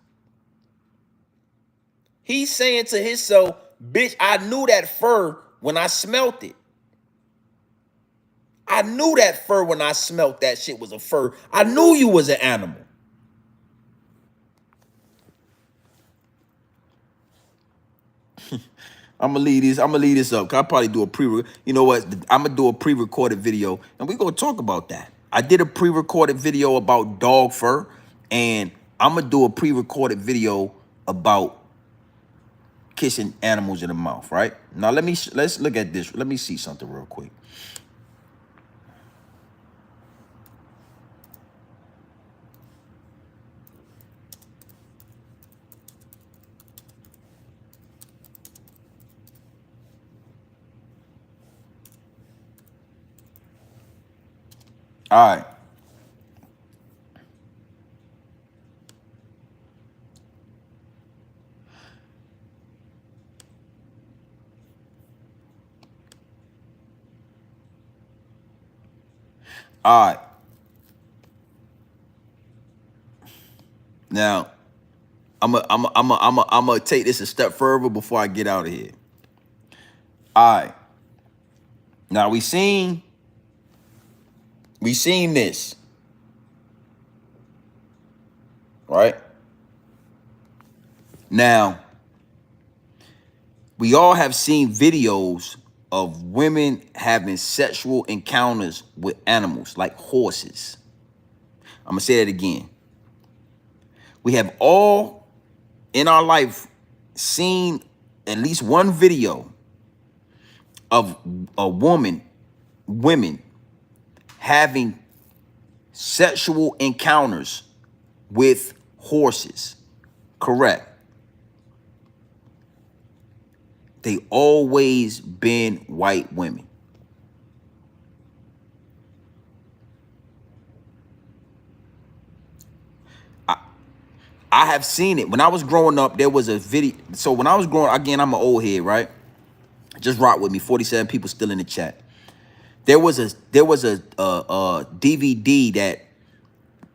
He's saying to himself, Bitch, I knew that fur when I smelt it. I knew that fur when I smelt that shit was a fur. I knew you was an animal. I'm gonna leave this up. Cause I'll probably do a you know what? I'm gonna do a pre-recorded video and we're gonna talk about that. I did a pre-recorded video about dog fur, and I'm gonna do a pre-recorded video about kissing animals in the mouth, right? Now let's look at this. Let me see something real quick. All right. All right. Now, I'm gonna take this a step further before I get out of here. All right. Now we seen this, right? Now, we all have seen videos of women having sexual encounters with animals like horses. I'm gonna say that again. We have all in our life seen at least one video of women having sexual encounters with horses. Correct. They always been white women. I have seen it. When I was growing up, there was a video. So when I was growing, again, I'm an old head, right? Just rock with me. 47 people still in the chat. There was a DVD that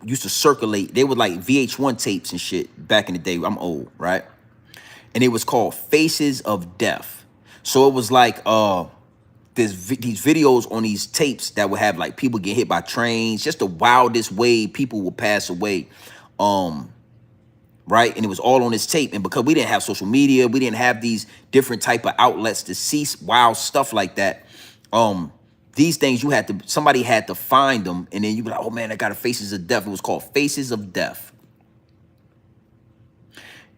used to circulate. They were like VH1 tapes and shit back in the day. I'm old, right? And it was called Faces of Death. So it was like these videos on these tapes that would have like people get hit by trains, just the wildest way people would pass away. Right? And it was all on this tape. And because we didn't have social media, we didn't have these different type of outlets to see wild stuff like that. These things somebody had to find them, and then you be like, oh man, I got a Faces of Death. It was called Faces of Death.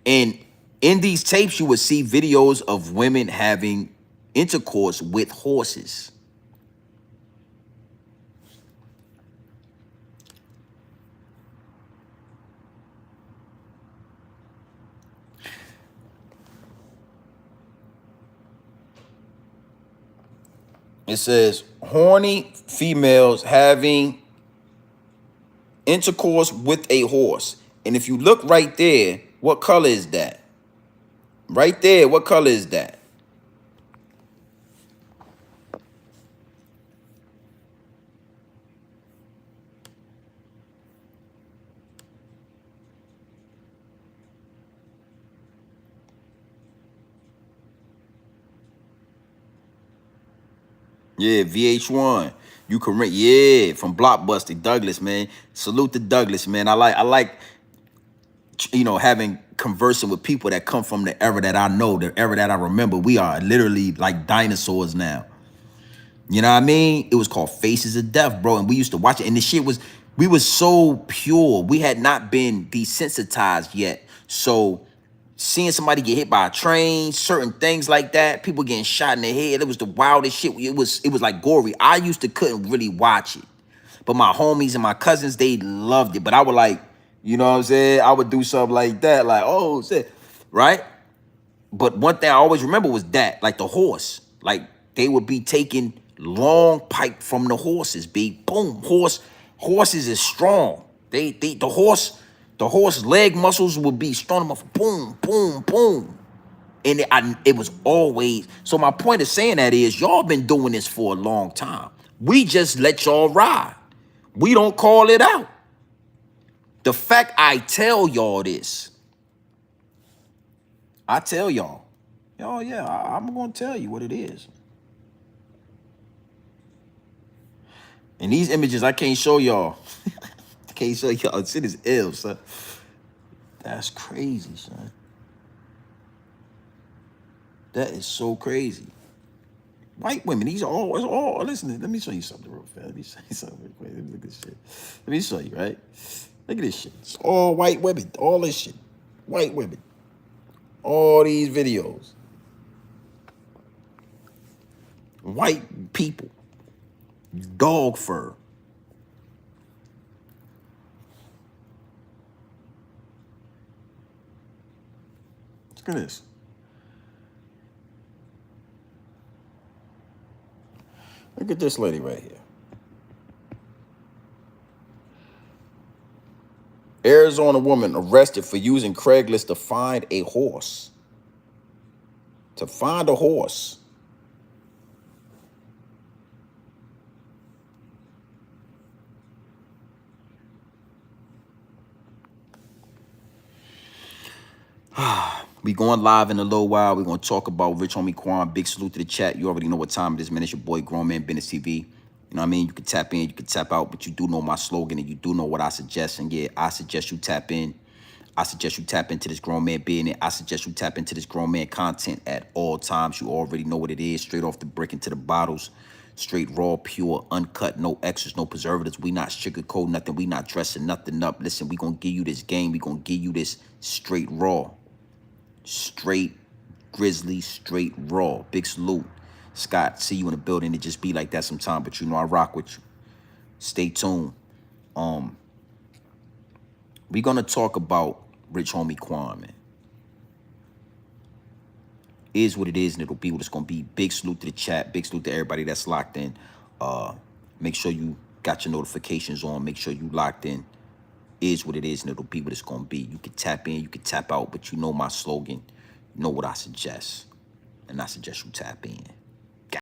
And in these tapes, you would see videos of women having intercourse with horses. It says horny females having intercourse with a horse. And if you look right there, what color is that? Right there, what color is that? Yeah, VH1. You correct. Yeah, from Blockbuster, Douglas, man. Salute to Douglas, man. I like, you know, conversing with people that come from the era that I know, the era that I remember. We are literally like dinosaurs now. You know what I mean? It was called Faces of Death, bro. And we used to watch it. And the shit we was so pure. We had not been desensitized yet. So seeing somebody get hit by a train, certain things like that, people getting shot in the head, it was the wildest shit. It was like gory. I couldn't really watch it. But my homies and my cousins, they loved it. But I would like, you know what I'm saying? I would do something like that, like, oh shit, right? But one thing I always remember was that, like the horse. Like they would be taking long pipe from the horses, boom, horses is strong. The horse leg muscles would be strong enough, boom, boom, boom. And it was always, so my point of saying that is y'all been doing this for a long time. We just let y'all ride. We don't call it out. The fact I tell y'all this, I tell y'all, Oh, yeah, I'm going to tell you what it is. And these images, I can't show y'all. I can't show y'all. Shit is ill, son. That's crazy, son. That is so crazy. White women, these are all, listen, let me show you something real fast. Let me show you something real quick. Let me look at this shit. Let me show you, right? Look at this shit. It's all white women. All this shit. White women. All these videos. White people. Dog fur. Look at this. Look at this lady right here. Arizona woman arrested for using Craigslist to find a horse. To find a horse. We going live in a little while. We're going to talk about Rich Homie Quan. Big salute to the chat. You already know what time it is, man. It's your boy, Grown Man Business TV. You know what I mean? You can tap in, you can tap out, but you do know my slogan and you do know what I suggest. And yeah, I suggest you tap in. I suggest you tap into this grown man business. I suggest you tap into this grown man content at all times. You already know what it is. Straight off the brick into the bottles. Straight raw, pure, uncut, no extras, no preservatives. We not sugarcoat nothing. We not dressing nothing up. Listen, we going to give you this game. We going to give you this straight raw. Straight grizzly, straight raw. Big salute. Scott, see you in the building. It just be like that sometime, but you know I rock with you. Stay tuned. We're gonna talk about Rich Homie Quan, man. Is what it is, and it'll be what it's gonna be. Big salute to the chat. Big salute to everybody that's locked in. Make sure you got your notifications on. Make sure you locked in. Is what it is, and it'll be what it's gonna be. You can tap in, you can tap out, but you know my slogan. You know what I suggest, and I suggest you tap in.